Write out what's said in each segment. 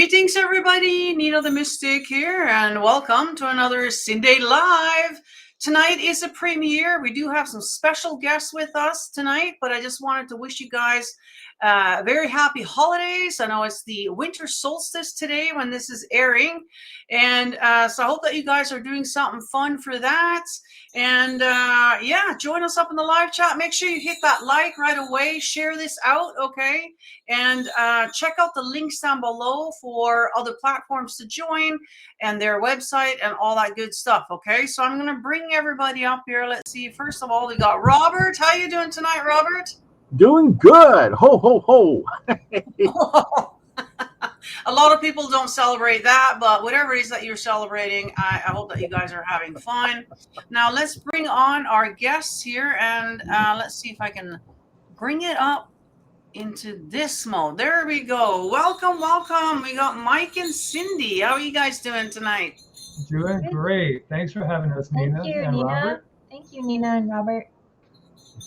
Greetings, everybody. Nina the Mystic here, and welcome to another SINDAY Live. Tonight is a premiere. We do have some special guests with us tonight, but I just wanted to wish you guys very happy holidays. I know it's the winter solstice today when this is airing, and so I hope that you guys are doing something fun for that. And yeah, join us up in the live chat. Make sure you hit that like right away. Share this out, okay? And check out the links down below for other platforms to join and their website and all that good stuff, okay? So I'm going to bring everybody up here. Let's see. First of all, we got Robert. How you doing tonight, Robert? Doing good. Ho, ho, ho. A lot of people don't celebrate that, but whatever it is that you're celebrating, I hope that you guys are having fun. Now, let's bring on our guests here, and let's see if I can bring it up into this mode. There we go. Welcome, welcome. We got Mike and Cindy. How are you guys doing tonight? Doing great. Thanks for having us, Nina and Robert. Thank you, Nina and Robert.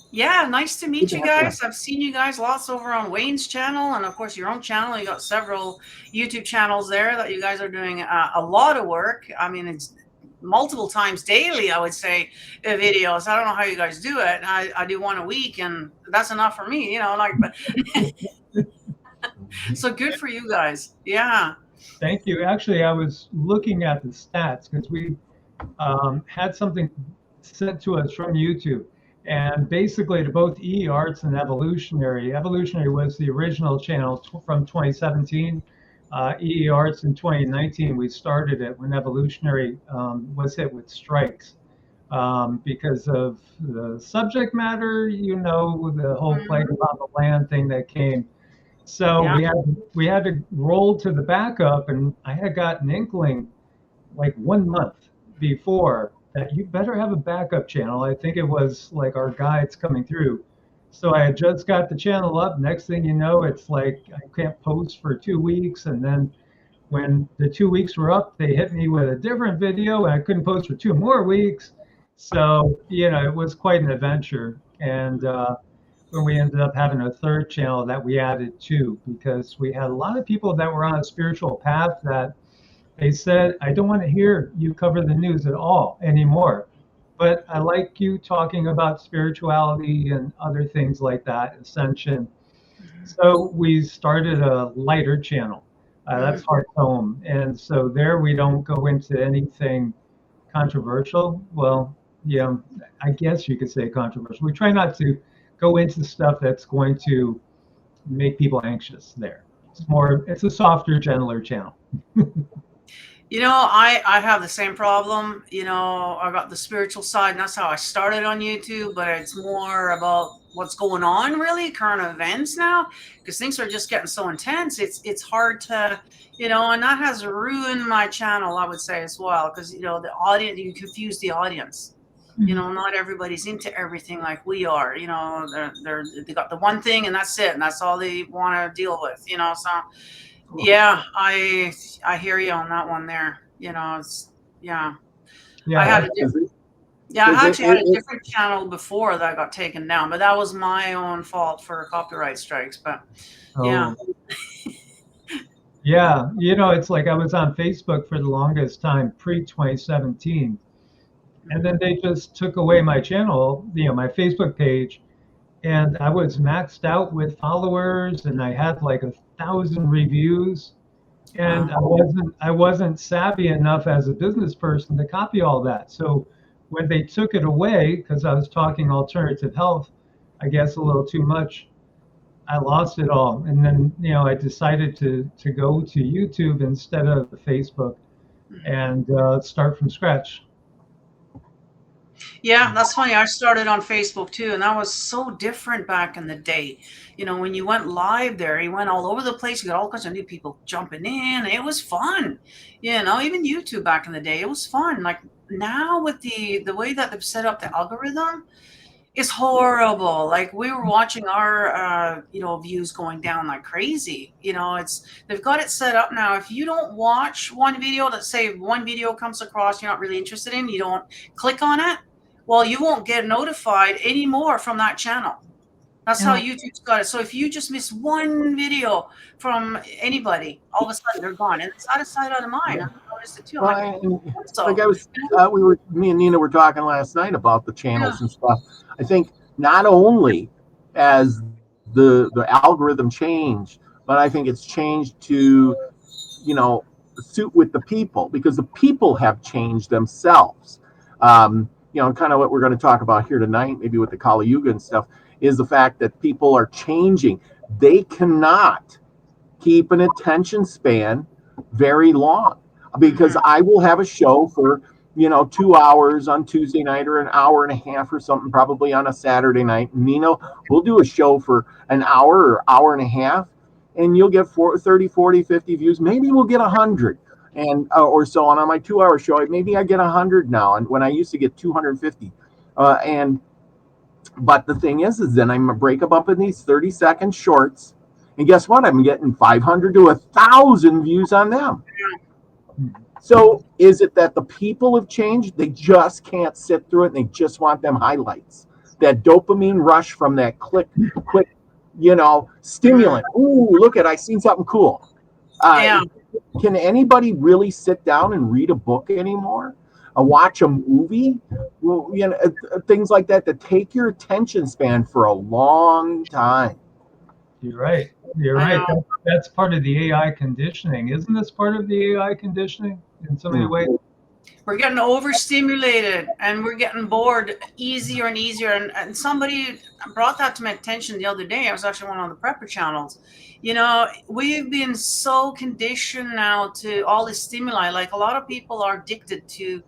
Yeah, nice to meet you guys. I've seen you guys lots over on Wayne's channel, and of course your own channel. You got several YouTube channels there that you guys are doing a lot of work. I mean, it's multiple times daily, I would say, videos. I don't know how you guys do it. I do one a week, and that's enough for me, you know, like, but so good for you guys. Yeah. Thank you. Actually, I was looking at the stats because we had something sent to us from YouTube. And basically to both Arts and Evolutionary was the original channel from 2017. Arts in 2019, we started it when Evolutionary was hit with strikes because of the subject matter, you know, the whole plague about the land thing that came. So yeah. we had to roll to the backup, and I had got an inkling like 1 month before that you better have a backup channel. I think it was like our guides coming through. So I had just got the channel up. Next thing you know, it's like I can't post for 2 weeks. And then when the 2 weeks were up, they hit me with a different video and I couldn't post for 2 more weeks. So, you know, it was quite an adventure. And when we ended up having a third channel that we added to, because we had a lot of people that were on a spiritual path that they said, I don't want to hear you cover the news at all anymore, but I like you talking about spirituality and other things like that, ascension. So we started a lighter channel. That's Heart Home. And so there we don't go into anything controversial. Well, yeah, I guess you could say controversial. We try not to go into stuff that's going to make people anxious there. It's a softer, gentler channel. You know, I have the same problem. You know, I got the spiritual side, and that's how I started on YouTube, but it's more about what's going on, really, current events now, because things are just getting so intense. It's hard to, you know, and that has ruined my channel, I would say, as well, because, you know, the audience, you confuse the audience. You know, not everybody's into everything like we are. You know, they got the one thing, and that's it, and that's all they want to deal with, you know, so... Yeah, I hear you on that one there. You know, it's I had a different, I actually had a different channel before that got taken down, but that was my own fault for copyright strikes. But yeah. Yeah, you know, it's like I was on Facebook for the longest time, pre-2017, and then they just took away my channel, you know, my Facebook page, and I was maxed out with followers, and I had like 1,000 reviews, and I wasn't savvy enough as a business person to copy all that. So when they took it away, because I was talking alternative health, I guess a little too much, I lost it all. And then, you know, I decided to go to YouTube instead of Facebook and start from scratch. Yeah, that's funny. I started on Facebook too, and that was so different back in the day. You know, when you went live there, you went all over the place. You got all kinds of new people jumping in. It was fun. You know, even YouTube back in the day, it was fun. Like now with the way that they've set up the algorithm, it's horrible. Like we were watching our, you know, views going down like crazy. You know, they've got it set up now. If you don't watch one video, let's say one video comes across you're not really interested in, you don't click on it, well, you won't get notified anymore from that channel. That's how YouTube's got it. So if you just miss one video from anybody, all of a sudden they're gone, and it's out of sight, out of mind. I've noticed it too. I'm like, Like I was, me and Nina were talking last night about the channels and stuff. I think not only as the algorithm changed, but I think it's changed to, suit with the people, because the people have changed themselves. Kind of what we're going to talk about here tonight, maybe with the Kali Yuga and stuff, is the fact that people are changing. They cannot keep an attention span very long, because I will have a show for 2 hours on Tuesday night, or an hour and a half or something, probably on a Saturday night. Nino will do a show for an hour or hour and a half, and you'll get 30, 40, 50 views. Maybe we'll get 100 and or so on my 2 hour show. Maybe I get 100 now, and when I used to get 250. But the thing is then I'm gonna break them up in these 30-second shorts, and guess what? I'm getting 500 to 1,000 views on them. So is it that the people have changed? They just can't sit through it, and they just want them highlights, that dopamine rush from that quick, stimulant. Ooh, look I seen something cool. Can anybody really sit down and read a book anymore? Watch a movie? Well, things like that take your attention span for a long time. You're right. You're right. That's part of the AI conditioning. Isn't this part of the AI conditioning in so many ways? We're getting overstimulated, and we're getting bored easier and easier. And somebody brought that to my attention the other day. I was actually on one of the prepper channels. We've been so conditioned now to all this stimuli. Like, a lot of people are addicted to,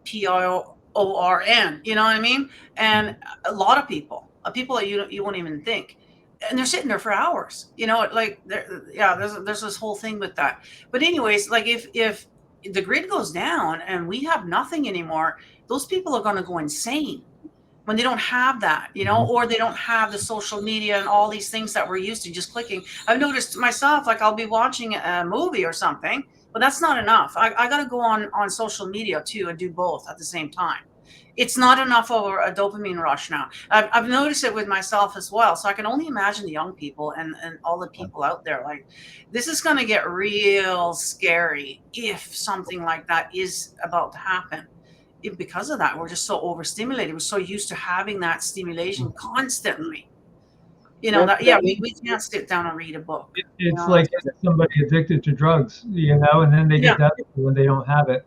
PIORN, you know what I mean? And a lot of people that you won't even think. And they're sitting there for hours, like there's this whole thing with that. But anyways, like if the grid goes down and we have nothing anymore, those people are going to go insane when they don't have that, or they don't have the social media and all these things that we're used to just clicking. I've noticed myself, like I'll be watching a movie or something, but that's not enough. I got to go on social media too and do both at the same time. It's not enough of a dopamine rush now. I've noticed it with myself as well. So I can only imagine the young people and all the people out there. Like, this is going to get real scary if something like that is about to happen. Because of that, we're just so overstimulated. We're so used to having that stimulation constantly. We can't sit down and read a book. It's like somebody addicted to drugs, and then they get desperate when they don't have it.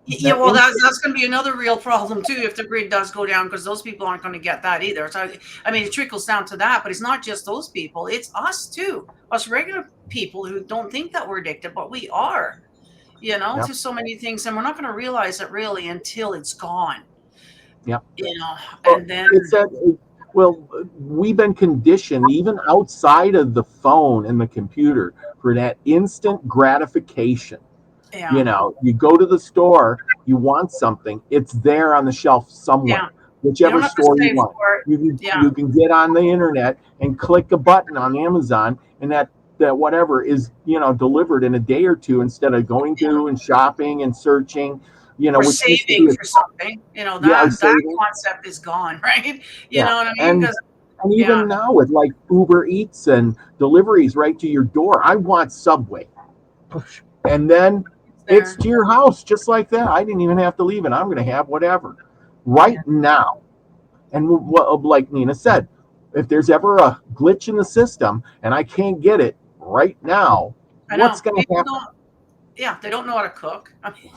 Yeah, well, that's going to be another real problem too if the grid does go down, because those people aren't going to get that either. So, I mean, it trickles down to that, but it's not just those people; it's us too, us regular people who don't think that we're addicted, but we are. To so many things, and we're not going to realize it really until it's gone. Yeah. And then it's that. Well, we've been conditioned, even outside of the phone and the computer, for that instant gratification. Yeah. You go to the store, you want something, it's there on the shelf somewhere. Whichever store you want. You can get on the internet and click a button on Amazon, and that whatever is delivered in a day or two, instead of going through and shopping and searching. Or saving for something. That concept is gone, right? You know what I mean? And even now with like Uber Eats and deliveries right to your door, I want Subway. And then it's to your house just like that. I didn't even have to leave it. I'm going to have whatever right now. And like Nina said, if there's ever a glitch in the system and I can't get it right now, what's going to happen? They don't know how to cook. I mean,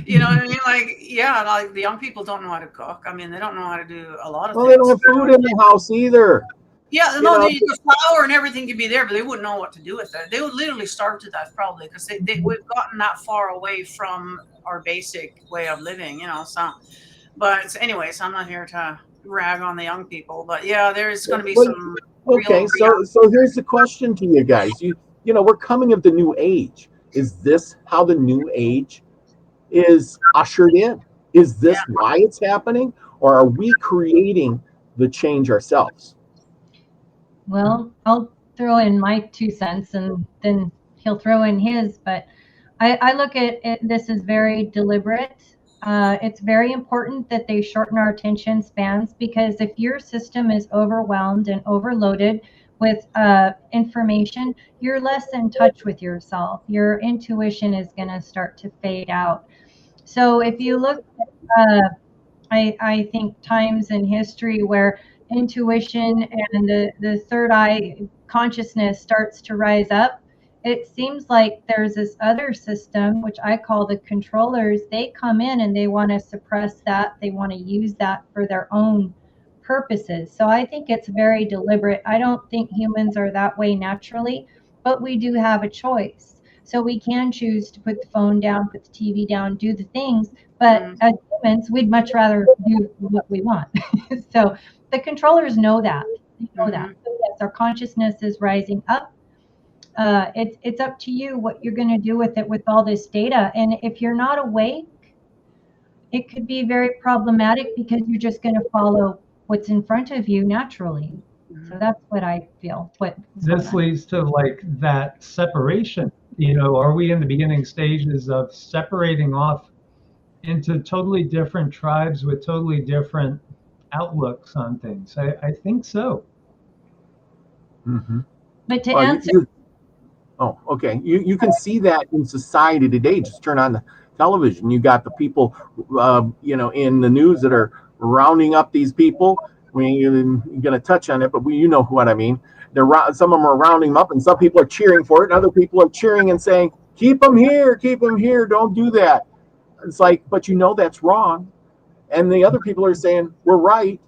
you know what I mean? Like the young people don't know how to cook. I mean, they don't know how to do a lot of things. Well, they don't have food in the house either. Yeah, the flour and everything could be there, but they wouldn't know what to do with it. They would literally starve to death probably, because we've gotten that far away from our basic way of living, So, but anyways, I'm not here to rag on the young people, but there's going to be some. Okay, so here's the question to you guys. We're coming of the new age. Is this how the new age is ushered in? Is this why it's happening, or are we creating the change ourselves? Well, I'll throw in my 2 cents, and then he'll throw in his. But I look at this as very deliberate. It's very important that they shorten our attention spans, because if your system is overwhelmed and overloaded with information, you're less in touch with yourself. Your intuition is going to start to fade out. So if you look at, I think, times in history where intuition and the third eye consciousness starts to rise up, it seems like there's this other system, which I call the controllers. They come in and they want to suppress that. They want to use that for their own purposes. So I think it's very deliberate. I don't think humans are that way naturally, but we do have a choice. So we can choose to put the phone down, put the TV down, do the things. But as humans, we'd much rather do what we want. So the controllers know that. They know that. So yes, our consciousness is rising up. It's up to you what you're going to do with it, with all this data. And if you're not awake, it could be very problematic, because you're just going to follow what's in front of you naturally. So that's what I feel. This leads to like that separation. Are we in the beginning stages of separating off into totally different tribes with totally different outlooks on things? I think so. Mm-hmm. But to answer... Oh, okay. You can see that in society today. Just turn on the television. You got the people, in the news that are rounding up these people. I mean, you're going to touch on it, but you know what I mean. Some of them are rounding them up, and some people are cheering for it, and other people are cheering and saying, keep them here, don't do that. It's like, but that's wrong. And the other people are saying, we're right.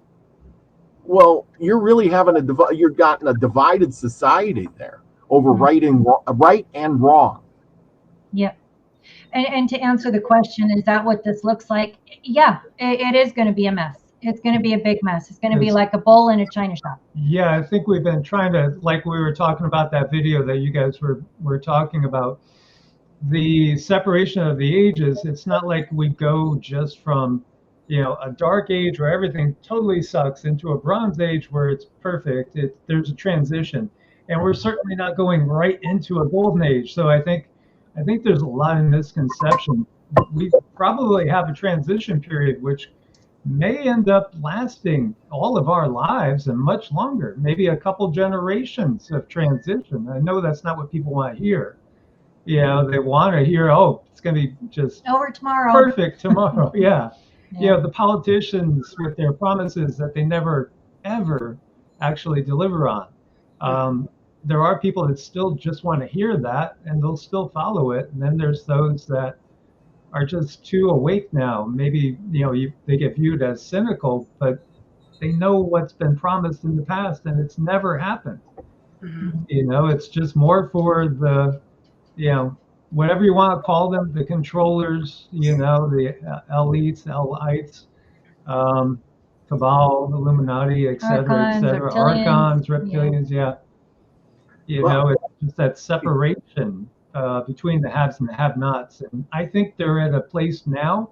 Well, you're really you've gotten a divided society there over right and wrong. Yep. And to answer the question, is that what this looks like? Yeah, it is going to be a mess. It's going to be a big mess. It's going to be like a bull in a china shop. Yeah, I think we've been trying to, like we were talking about that video that you guys were talking about, the separation of the ages. It's not like we go just from, a dark age where everything totally sucks into a bronze age where it's perfect. There's a transition, and we're certainly not going right into a golden age. So I think there's a lot of misconception. We probably have a transition period which may end up lasting all of our lives and much longer, maybe a couple generations of transition. I know that's not what people want to hear. They want to hear, oh, it's going to be just over tomorrow, perfect tomorrow. Yeah. The politicians with their promises that they never, ever actually deliver on. There are people that still just want to hear that, and they'll still follow it. And then there's those that are just too awake now. Maybe, they get viewed as cynical, but they know what's been promised in the past, and it's never happened. It's just more for the, whatever you want to call them, the controllers, the elites, elites, cabal, Illuminati, etc., etc., archons, reptilians, yeah. It's just that separation between the haves and the have-nots. And I think they're at a place now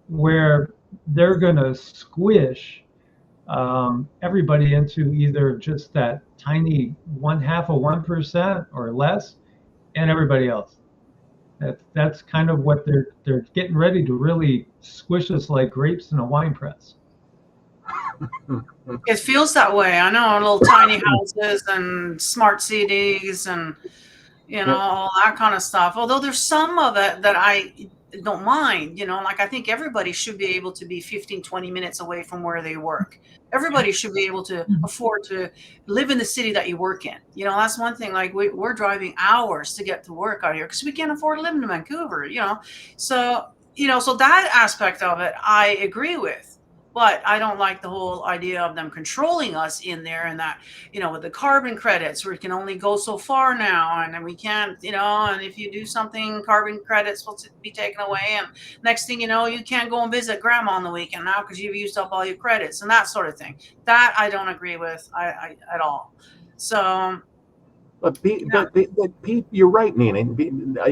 where they're going to squish everybody into either just that tiny 0.5% or less, and everybody else. That's kind of what they're getting ready to really squish us like grapes in a wine press. It feels that way. I know, little tiny houses and smart cities and all that kind of stuff. Although there's some of it that I don't mind, like I think everybody should be able to be 15, 20 minutes away from where they work. Everybody should be able to afford to live in the city that you work in. That's one thing. Like we're driving hours to get to work out here because we can't afford to live in Vancouver, So, so that aspect of it, I agree with. But I don't like the whole idea of them controlling us in there, and that, with the carbon credits, we can only go so far now, and then we can't, and if you do something, carbon credits will be taken away, and next thing you know, you can't go and visit grandma on the weekend now because you've used up all your credits and that sort of thing. That I don't agree with at all. So. But Pete, you're right, Nina.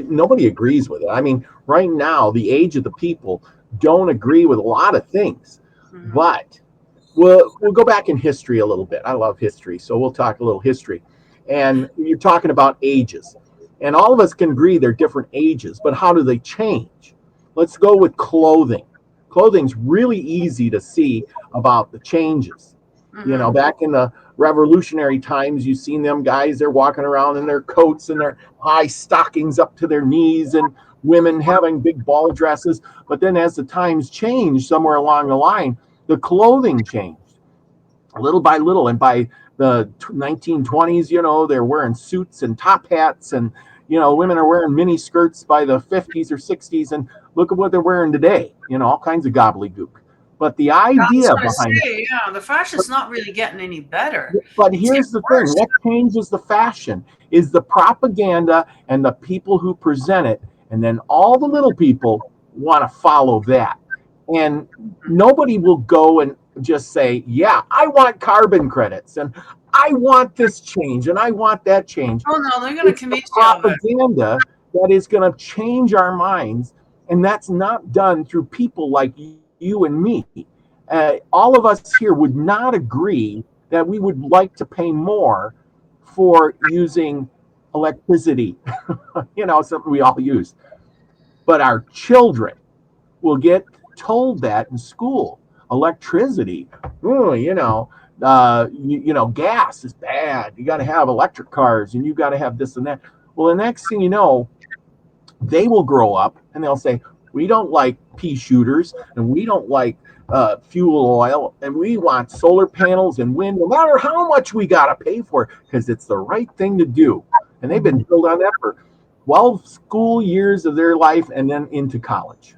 Nobody agrees with it. I mean, right now, the age of the people don't agree with a lot of things. But we'll go back in history a little bit. I love history, so we'll talk a little history. And you're talking about ages. And all of us can agree they're different ages, but how do they change? Let's go with clothing. clothing's really easy to see about the changes. You know, back in the revolutionary times, you've seen them guys, they're walking around in their coats and their high stockings up to their knees, and women having big ball dresses. But then as the times changed, somewhere along the line, the clothing changed little by little. And by the 1920s, you know, they're wearing suits and top hats, and, you know, women are wearing mini skirts by the 50s or 60s. And look at what they're wearing today, you know, all kinds of gobbledygook. But the idea behind it, yeah, the fashion's not really getting any better. But here's the thing: what changes the fashion is the propaganda and the people who present it, and then all the little people want to follow that. And nobody will go and just say, "Yeah, I want carbon credits, and I want this change, and I want that change." Oh no, they're going to convince you of it. Propaganda that is going to change our minds, and that's not done through people like you and me. All of us here would not agree that we would like to pay more for using electricity, you know, something we all use. But our children will get told that in school. Electricity, you know, gas is bad. You got to have electric cars, and you got to have this and that. Well, the next thing you know, they will grow up and they'll say, we don't like pea shooters, and we don't like fuel oil, and we want solar panels and wind, no matter how much we got to pay for it, because it's the right thing to do. And they've been drilled on that for 12 school years of their life, and then into college.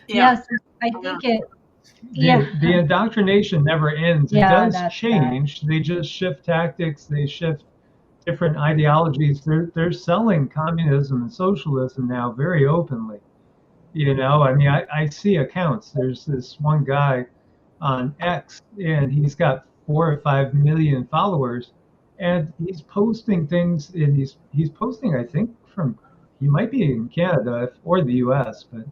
Yes, I think it. Yeah, the indoctrination never ends. It does change. They just shift tactics. They shift different ideologies. They're selling communism and socialism now very openly. You know, I mean, I see accounts. There's this one guy on X, and he's got 4 or 5 million followers, and he's posting things, and he's posting, I think, he might be in Canada or the U.S., but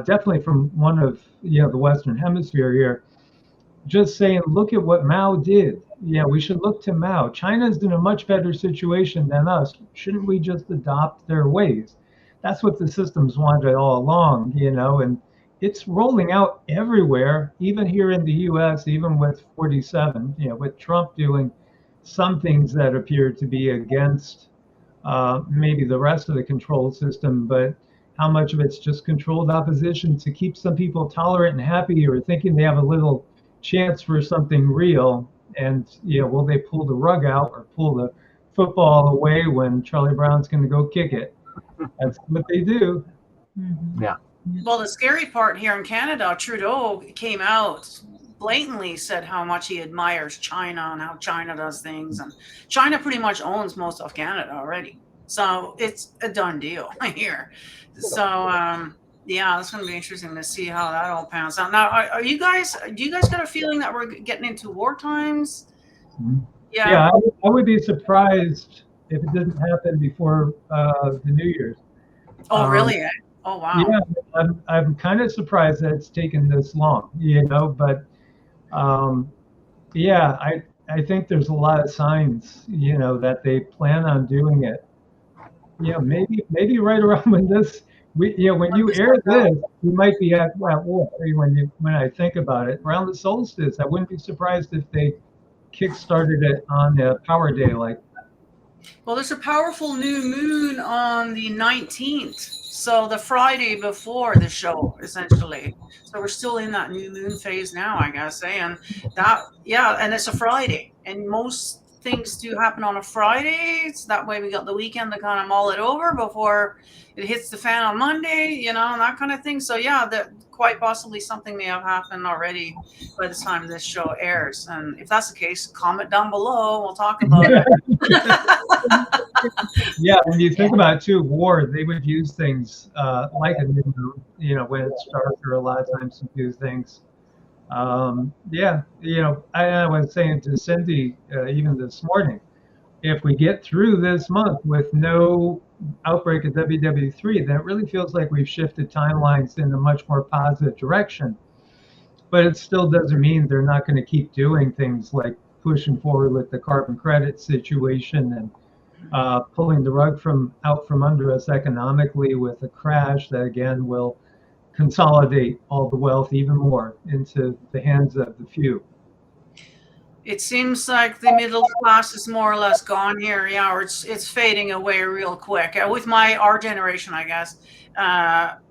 definitely from one of the Western Hemisphere here, just saying, look at what Mao did. Yeah, we should look to Mao. China's in a much better situation than us. Shouldn't we just adopt their ways? That's what the systems wanted all along, you know, and it's rolling out everywhere, even here in the U.S., even with 47, with Trump doing some things that appear to be against maybe the rest of the control system, but how much of it's just controlled opposition to keep some people tolerant and happy, or thinking they have a little chance for something real. And will they pull the rug out or pull the football away when Charlie Brown's going to go kick it? That's what they do. Yeah. Well, the scary part here in Canada, Trudeau came out blatantly, said how much he admires China and how China does things, and China pretty much owns most of Canada already, so it's a done deal here. So yeah, it's going to be interesting to see how that all pans out. Now, do you guys got a feeling that we're getting into war times? Yeah, I would be surprised if it didn't happen before the New Year's. Oh, really? Oh, wow. Yeah, I'm kind of surprised that it's taken this long, but yeah, I think there's a lot of signs, that they plan on doing it. Yeah, maybe right around when when you air this, you might be at war. When I think about it, around the solstice, I wouldn't be surprised if they kick-started it on a power day like. Well, there's a powerful new moon on the 19th, so the Friday before the show, essentially. So we're still in that new moon phase now, I guess, and that, and it's a Friday, and most things do happen on a Friday, so that way we got the weekend to kind of mull it over before it hits the fan on Monday, and that kind of thing. So yeah, that quite possibly something may have happened already by the time this show airs. And if that's the case, comment down below. We'll talk about it. Yeah, when you think about it too, war, they would use things like a new moon, when it's darker, a lot of times to do things. I was saying to Cindy even this morning, if we get through this month with no outbreak of WW3, then it really feels like we've shifted timelines in a much more positive direction. But it still doesn't mean they're not going to keep doing things like pushing forward with the carbon credit situation and pulling the rug out from under us economically with a crash that again will consolidate all the wealth even more into the hands of the few. It seems like the middle class is more or less gone here. Yeah, or it's fading away real quick. With our generation, I guess,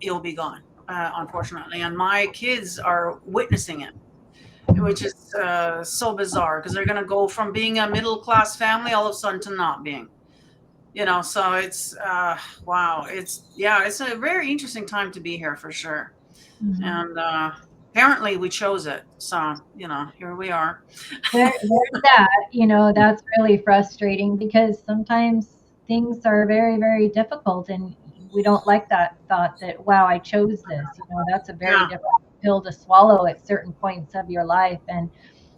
it'll be gone, unfortunately. And my kids are witnessing it, which is so bizarre, because they're going to go from being a middle class family all of a sudden to not being. So it's wow. It's a very interesting time to be here for sure. Mhm. And apparently we chose it. So, here we are. There's that, that's really frustrating, because sometimes things are very, very difficult, and we don't like that thought that, wow, I chose this. That's a very Yeah. difficult pill to swallow at certain points of your life. And,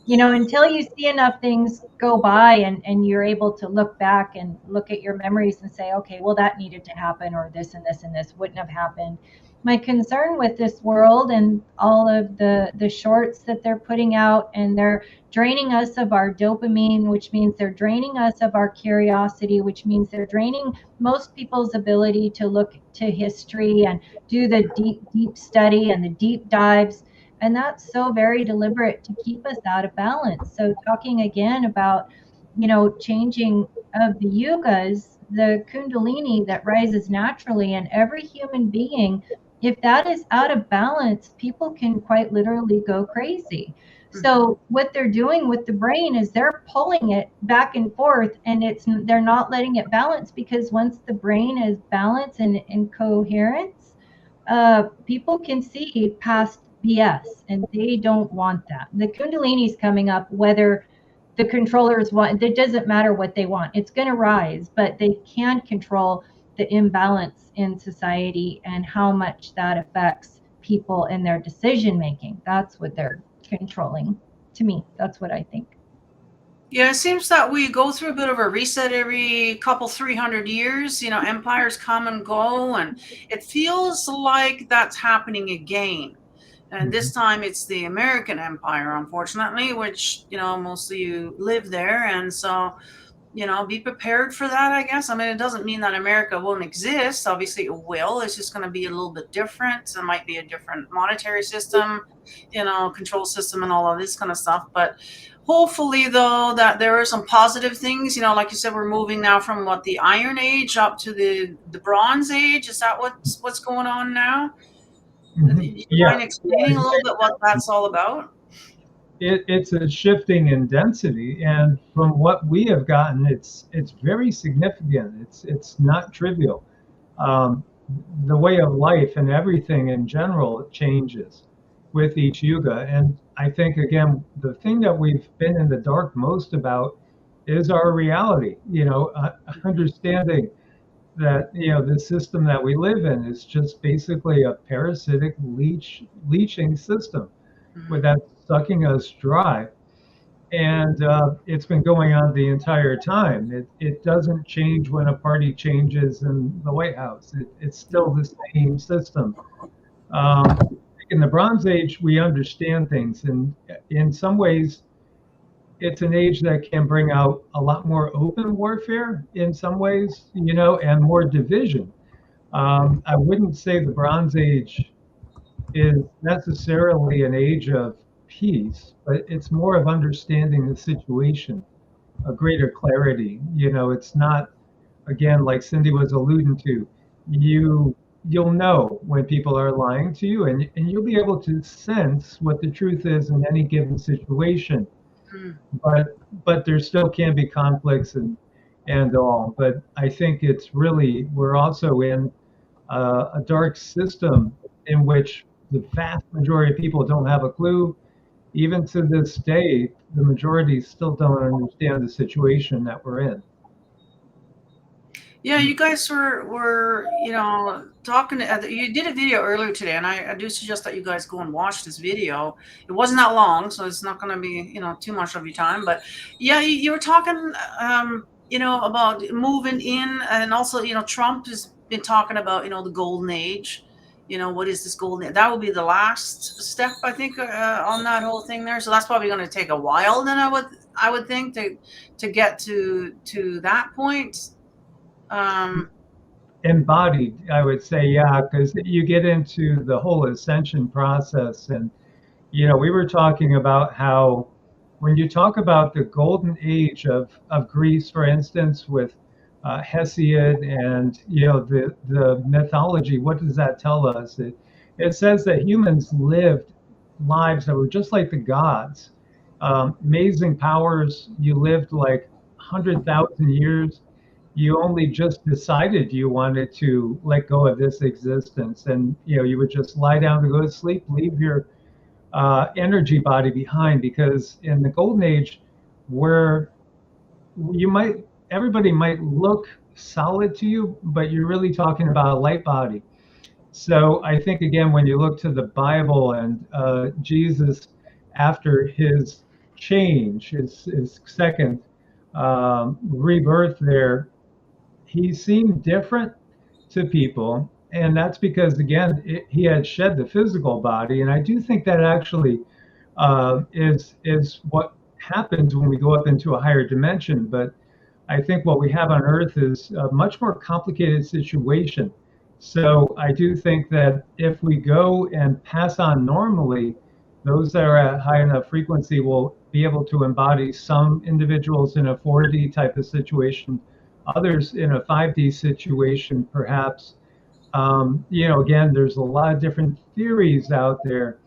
until you see enough things go by, and you're able to look back and look at your memories and say, okay, well, that needed to happen, or this and this and this wouldn't have happened. My concern with this world and all of the shorts that they're putting out, and they're draining us of our dopamine, which means they're draining us of our curiosity, which means they're draining most people's ability to look to history and do the deep study and the deep dives. And that's so very deliberate to keep us out of balance. So talking again about, changing of the yugas, the kundalini that rises naturally in every human being, if that is out of balance, people can quite literally go crazy. So what they're doing with the brain is they're pulling it back and forth, and they're not letting it balance, because once the brain is balanced and in coherence, people can see past BS, and they don't want that. The Kundalini is coming up, whether the controllers want, it doesn't matter what they want. It's going to rise, but they can control the imbalance in society and how much that affects people in their decision making. That's what they're controlling. To me, that's what I think. Yeah, it seems that we go through a bit of a reset every couple 300 years. Empires come and go, and it feels like that's happening again. And this time it's the American Empire, unfortunately, which, most of you live there. And so, be prepared for that, I guess. I mean, it doesn't mean that America won't exist. Obviously, it will. It's just going to be a little bit different. It might be a different monetary system, control system and all of this kind of stuff. But hopefully, though, that there are some positive things. Like you said, we're moving now from the Iron Age up to the Bronze Age. Is that what's going on now? Do you mind explaining a little bit what that's all about? It's a shifting in density, and from what we have gotten, it's very significant. It's not trivial. The way of life and everything in general changes with each yuga, and I think, again, the thing that we've been in the dark most about is our reality. Understanding that the system that we live in is just basically a parasitic leaching system, where that's sucking us dry. And it's been going on the entire time. It doesn't change when a party changes in the White House. It's still the same system. In the Bronze Age, we understand things, and in some ways, it's an age that can bring out a lot more open warfare in some ways, and more division. I wouldn't say the Bronze Age is necessarily an age of peace, but it's more of understanding the situation, a greater clarity. It's not, again, like Cindy was alluding to, you'll know when people are lying to you, and you'll be able to sense what the truth is in any given situation. But there still can be conflicts and all. But I think it's really, we're also in a dark system in which the vast majority of people don't have a clue. Even to this day, the majority still don't understand the situation that we're in. Yeah, you guys were talking. You did a video earlier today, and I do suggest that you guys go and watch this video. It wasn't that long, so it's not going to be too much of your time. But yeah, you were talking about moving in, and also Trump has been talking about the golden age. What is this golden age? That will be the last step, I think, on that whole thing there. So that's probably going to take a while. Then I would think to get to that point. embodied, I would say, yeah, because you get into the whole ascension process. And, we were talking about how when you talk about the golden age of Greece, for instance, with Hesiod and, the mythology, what does that tell us? It says that humans lived lives that were just like the gods. Amazing powers. You lived like 100,000 years. You only just decided you wanted to let go of this existence, and you would just lie down to go to sleep, leave your energy body behind, because in the golden age, where everybody might look solid to you, but you're really talking about a light body. So I think, again, when you look to the Bible and Jesus, after his change, his second rebirth there, he seemed different to people. And that's because, again, he had shed the physical body. And I do think that actually is what happens when we go up into a higher dimension. But I think what we have on Earth is a much more complicated situation. So I do think that if we go and pass on normally, those that are at high enough frequency will be able to embody some individuals in a 4D type of situation, others in a 5D situation, perhaps. Again, there's a lot of different theories out there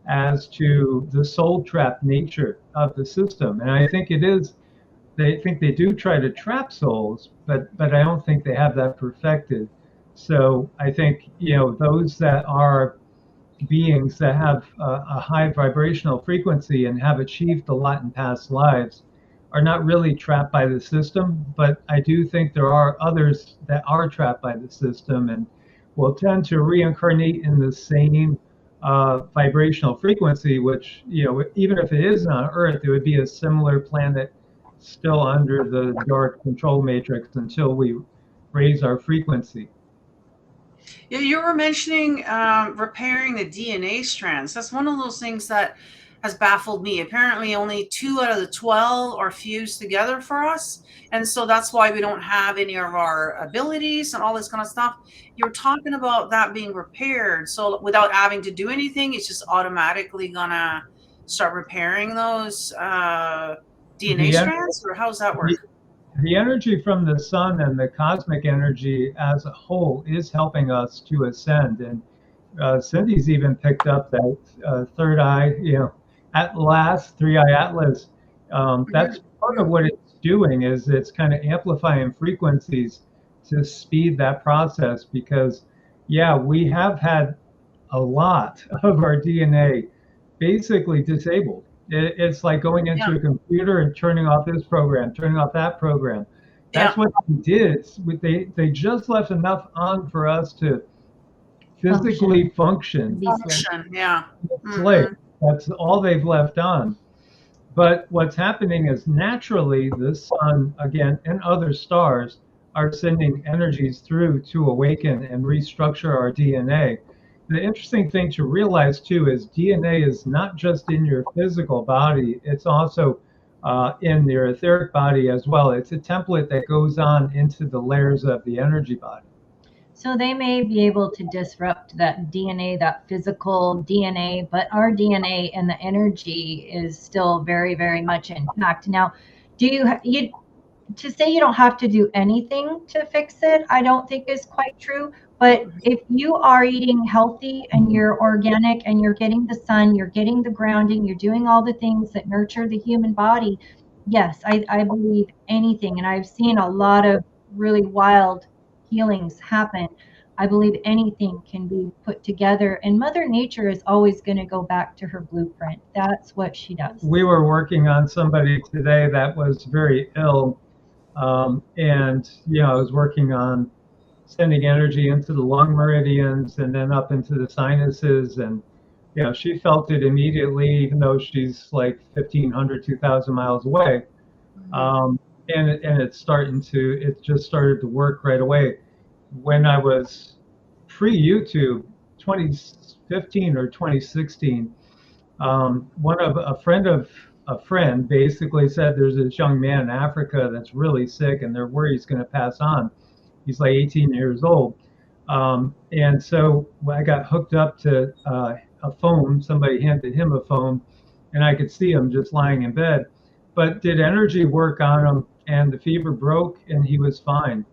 as to the soul trap nature of the system. And I think they think they do try to trap souls, but I don't think they have that perfected. So I think, those that are beings that have a high vibrational frequency and have achieved a lot in past lives are not really trapped by the system. But I do think there are others that are trapped by the system and will tend to reincarnate in the same vibrational frequency, which, even if it is on Earth, it would be a similar planet still under the dark control matrix until we raise our frequency. Yeah, you were mentioning repairing the DNA strands. That's one of those things that has baffled me. Apparently, only 2 out of the 12 are fused together for us. And so that's why we don't have any of our abilities and all this kind of stuff. You're talking about that being repaired. So without having to do anything, it's just automatically going to start repairing those DNA strands? Or how's that work? The energy from the sun and the cosmic energy as a whole is helping us to ascend. And Cindy's even picked up that third eye, at last, 3-eye atlas. That's part of what it's doing, is it's kind of amplifying frequencies to speed that process. Because, yeah, we have had a lot of our DNA basically disabled. It's like going into a computer and turning off this program, turning off that program. That's what they did. They just left enough on for us to physically function. That's all they've left on. But what's happening is, naturally, the sun, again, and other stars are sending energies through to awaken and restructure our DNA. The interesting thing to realize, too, is DNA is not just in your physical body, it's also in your etheric body as well. It's a template that goes on into the layers of the energy body. So they may be able to disrupt that DNA, that physical DNA, but our DNA and the energy is still very, very much intact. Now, to say you don't have to do anything to fix it, I don't think is quite true. But if you are eating healthy and you're organic and you're getting the sun, you're getting the grounding, you're doing all the things that nurture the human body, yes, I believe anything. And I've seen a lot of really wild healings happen. I believe anything can be put together, and Mother Nature is always going to go back to her blueprint. That's what she does. We were working on somebody today that was very ill. And, I was working on sending energy into the lung meridians and then up into the sinuses. And, she felt it immediately, even though she's like 1,500, 2,000 miles away. And it just started to work right away. When I was pre-YouTube, 2015 or 2016, a friend basically said there's this young man in Africa that's really sick and they're worried he's going to pass on. He's like 18 years old. And so I got hooked up to a phone. Somebody handed him a phone, and I could see him just lying in bed. But did energy work on him, and the fever broke, and he was fine.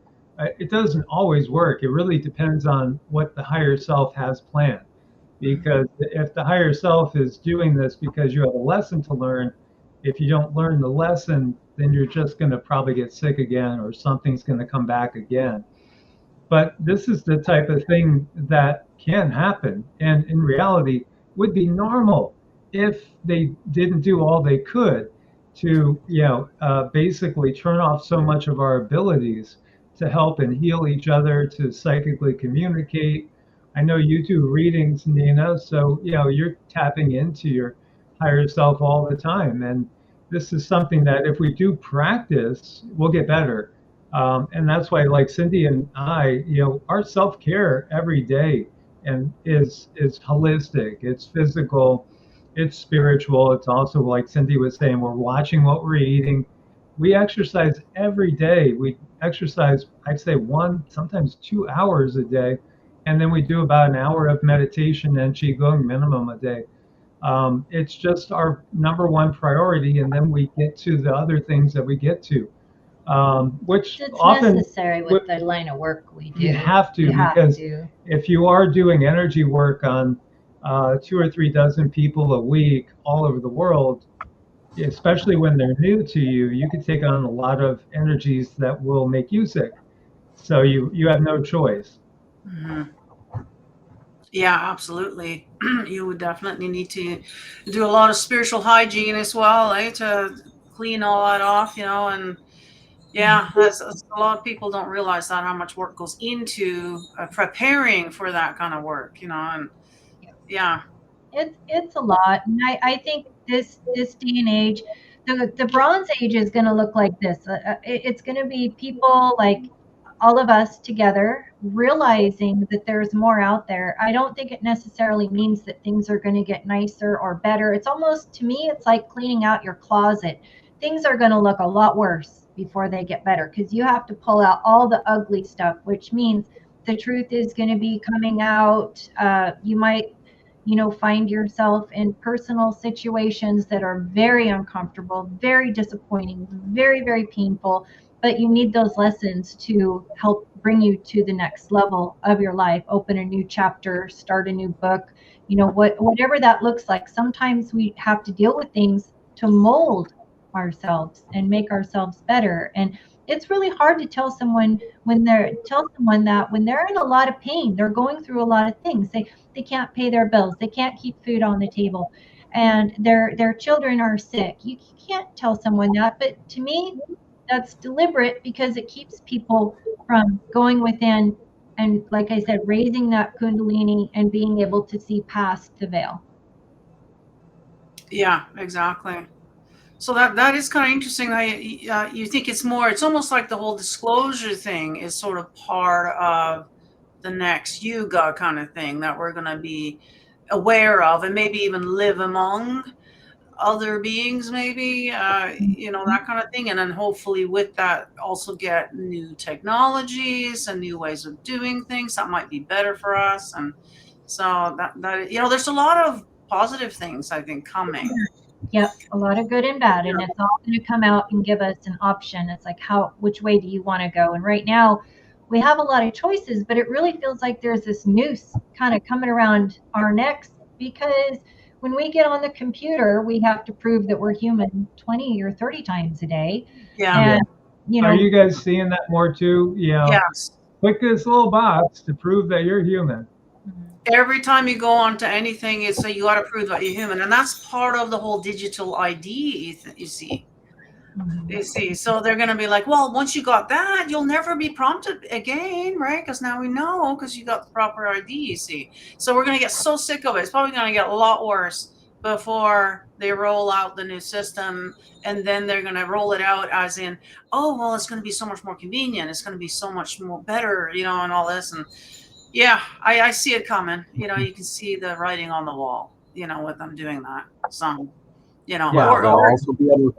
It doesn't always work. It really depends on what the higher self has planned. Because if the higher self is doing this because you have a lesson to learn, if you don't learn the lesson, then you're just going to probably get sick again, or something's going to come back again. But this is the type of thing that can happen, and in reality would be normal if they didn't do all they could to, basically turn off so much of our abilities to help and heal each other, to psychically communicate. I know you do readings, Nina, so you're tapping into your higher self all the time, and this is something that if we do practice, we'll get better. And that's why, like Cindy and I, our self-care every day and is holistic. It's physical, it's spiritual. It's also, like Cindy was saying, we're watching what we're eating. We exercise every day. We exercise, I'd say 1, sometimes 2 hours a day, and then we do about an hour of meditation and qigong minimum a day. It's just our number one priority, and then we get to the other things that we get to. Which it's often necessary with the line of work we do. you have to, You have because to. if you are doing energy work on 2 or 3 dozen people a week all over the world, especially when they're new to you, you can take on a lot of energies that will make you sick. So you have no choice. Mm-hmm. Yeah, absolutely. You would definitely need to do a lot of spiritual hygiene as well, to clean all that off, and yeah, that's a lot of people don't realize that how much work goes into preparing for that kind of work, and yeah. It's a lot, and I think this day and age, the Bronze Age is going to look like this. It's going to be people like all of us together realizing that there's more out there. I don't think it necessarily means that things are going to get nicer or better. It's almost, to me, it's like cleaning out your closet. Things are going to look a lot worse before they get better, because you have to pull out all the ugly stuff, which means the truth is going to be coming out. You might find yourself in personal situations that are very uncomfortable, very disappointing, very, very painful, but you need those lessons to help bring you to the next level of your life, open a new chapter, start a new book, whatever that looks like. Sometimes we have to deal with things to mold ourselves and make ourselves better. And it's really hard to tell someone that when they're in a lot of pain, they're going through a lot of things. They can't pay their bills, they can't keep food on the table, and their children are sick. You can't tell someone that, but to me, that's deliberate, because it keeps people from going within and, like I said, raising that kundalini and being able to see past the veil. Yeah, exactly. So that is kind of interesting. You think it's almost like the whole disclosure thing is sort of part of the next yuga kind of thing that we're going to be aware of, and maybe even live among other beings, maybe, that kind of thing. And then hopefully with that also get new technologies and new ways of doing things that might be better for us. And so that there's a lot of positive things, I think, coming. Yep, a lot of good and bad, and it's all going to come out and give us an option. It's like, which way do you want to go? And right now we have a lot of choices, but it really feels like there's this noose kind of coming around our necks, because when we get on the computer, we have to prove that we're human 20 or 30 times a day. Yeah. And Are you guys seeing that more too? Yes. Click this little box to prove that you're human. Every time you go onto anything, it's you got to prove that you're human, and that's part of the whole digital ID. You see. So they're going to be like, well, once you got that, you'll never be prompted again, right? Because now we know, because you got the proper ID. You see. So we're going to get so sick of it. It's probably going to get a lot worse before they roll out the new system, and then they're going to roll it out as in, oh, well, it's going to be so much more convenient. It's going to be so much more better, and all this. And yeah, I see it coming. You can see the writing on the wall, with them doing that. So, they'll also be able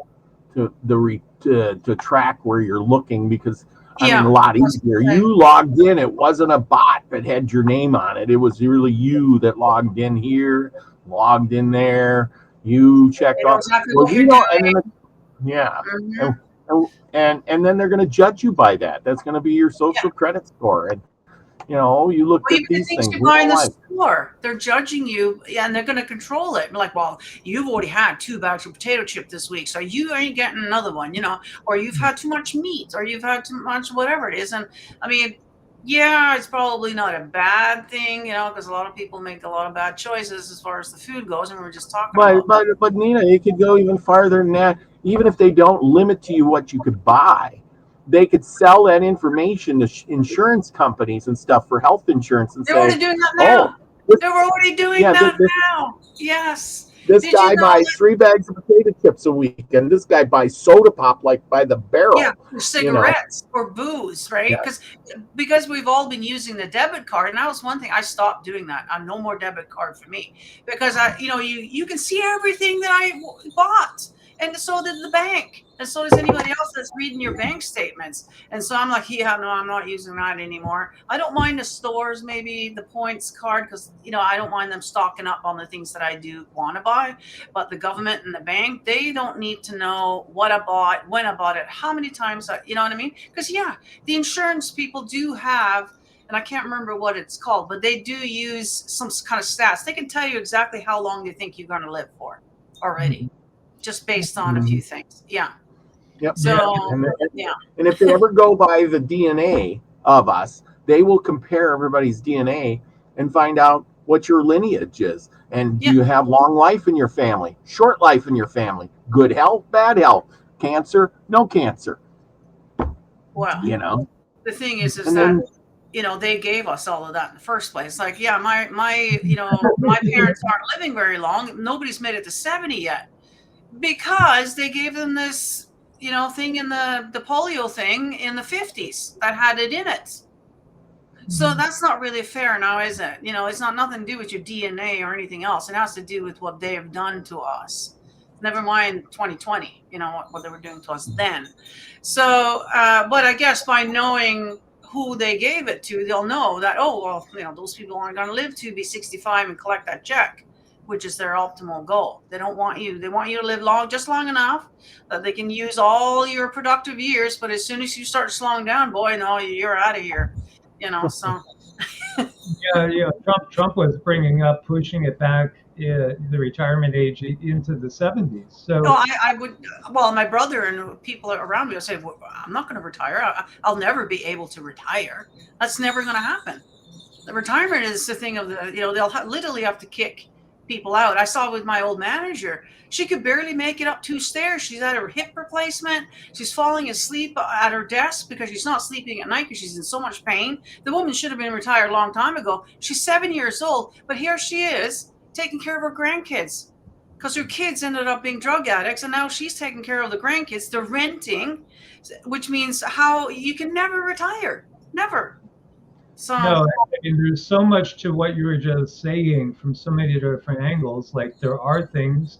to track where you're looking, because I mean, a lot easier. You logged in. It wasn't a bot that had your name on it. It was really you that logged in here, logged in there. You checked off. Exactly Well, what you you're know, doing. and then yeah, Mhm. and then they're going to judge you by that. That's going to be your social credit score. And you looked Well, at even the these things things. you We buy don't in the like. store, they're judging you, and they're going to control it. Like, well, you've already had 2 bags of potato chip this week, so you ain't getting another one, or you've had too much meat, or you've had too much whatever it is. And I mean, yeah, it's probably not a bad thing, because a lot of people make a lot of bad choices as far as the food goes, and we were just talking about that. But Nina, it could go even farther than that. Even if they don't limit to you what you could buy, they could sell that information to insurance companies and stuff for health insurance and They're already say, doing that "Oh, now. They're already doing yeah, that now. Yes. this Did you guy know buys that? 3 bags of potato chips a week, and this guy buys soda pop like by the Yeah, barrel." or You know, cigarettes or booze, right? yeah. Because we've all been using the debit card, and that was one thing I stopped doing that. No more debit card for me, because you can see everything that I bought, and so did the bank, and so does anybody else that's reading your bank statements. And so I'm like, yeah, no, I'm not using that anymore. I don't mind the stores, maybe the points card, because I don't mind them stocking up on the things that I do want to buy. But the government and the bank, they don't need to know what I bought, when I bought it, how many times you know what I mean? Because the insurance people do have, and I can't remember what it's called, but they do use some kind of stats. They can tell you exactly how long they think you're going to live for already, just based on a few things. Yeah. Yep. So, And, yeah. and if they ever go by the DNA of us, they will compare everybody's DNA and find out what your lineage is. And do Yeah. you have long life in your family, short life in your family, good health, bad health, cancer, no cancer, Well, the thing is And that, then, they gave us all of that in the first place. Like, yeah, my parents aren't living very long. Nobody's made it to 70 yet, because they gave them this, thing in the polio thing in the 50s that had it in it. So that's not really fair now, is it? It's not nothing to do with your DNA or anything else. It has to do with what they have done to us. Never mind 2020, what they were doing to us then. So, but I guess by knowing who they gave it to, they'll know that, oh, well, those people aren't going to live to be 65 and collect that check, which is their optimal goal. They want you to live long enough that they can use all your productive years. But as soon as you start slowing down, boy, no, you're out of here. So. Yeah. Trump was bringing up pushing it back, the retirement age into the 70s. So No, I would. Well, my brother and people around me will say, well, "I'm not going to retire. I'll never be able to retire. That's never going to happen." The retirement is the thing of they'll literally have to kick people out. I saw with my old manager, she could barely make it up 2 stairs. She's had her hip replacement. She's falling asleep at her desk because she's not sleeping at night because she's in so much pain. The woman should have been retired a long time ago. She's 7 years old, but here she is taking care of her grandkids because her kids ended up being drug addicts, and now she's taking care of the grandkids. They're renting, which means how you can never retire. Never. So. no, I mean, there's so much to what you were just saying from so many different angles. Like there are things,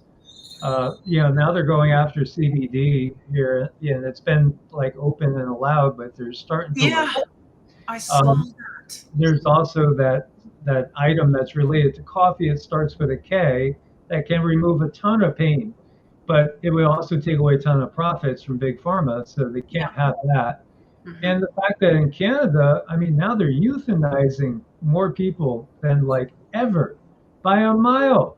now they're going after CBD here, and it's been like open and allowed, but they're starting to. Yeah, I saw that. There's also that item that's related to coffee. It starts with a K that can remove a ton of pain, but it will also take away a ton of profits from big pharma, so they can't have that. Mm-hmm. And the fact that in Canada, I mean, now they're euthanizing more people than like ever by a mile.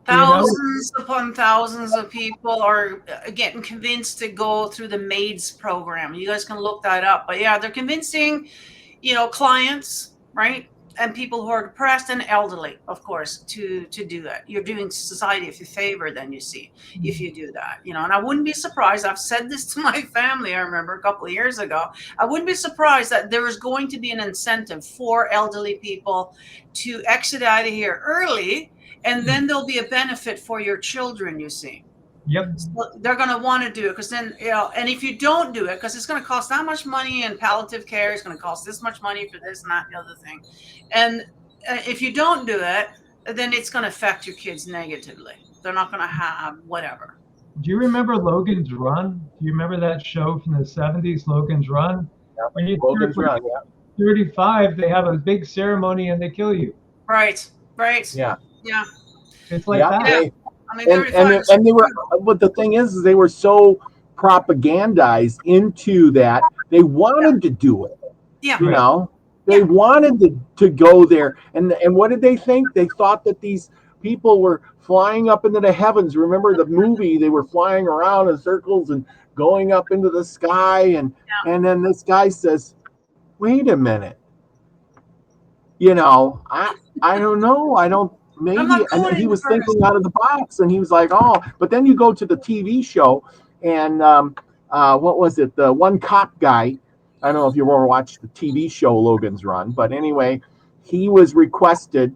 Thousands upon thousands of people are getting convinced to go through the MAIDS program. You guys can look that up. But yeah, they're convincing, clients, right? And people who are depressed and elderly, of course, to do that. You're doing society a favor then, you see, if you do that, and I wouldn't be surprised. I've said this to my family, I remember a couple of years ago. I wouldn't be surprised that there is going to be an incentive for elderly people to exit out of here early, and then there'll be a benefit for your children, you see. Yep. So they're going to want to do it because then, and if you don't do it, because it's going to cost that much money in palliative care, it's going to cost this much money for this and that and the other thing. And if you don't do it, then it's going to affect your kids negatively. They're not going to have whatever. Do you remember Logan's Run? Do you remember that show from the 70s, Logan's Run? When you Logan's turn Run, yeah. 35, they have a big ceremony and they kill you. Right. Yeah. Yeah. It's like Yeah, that. Yeah. they, I mean, 35 is and they were, but the thing is they were so propagandized into that they wanted to do it. yeah. You Right. know, they Yeah. wanted to go there, and what did they think? They thought that these people were flying up into the heavens. Remember the movie? They were flying around in circles and going up into the sky, and then this guy says, "Wait a minute, you know, I don't know, I don't." I'm Maybe, not and going he in the was furnace. thinking out of the box, and he was like, "Oh," but then you go to the TV show, and what was it? The one cop guy. I don't know if you ever watched the TV show Logan's Run, but anyway, he was requested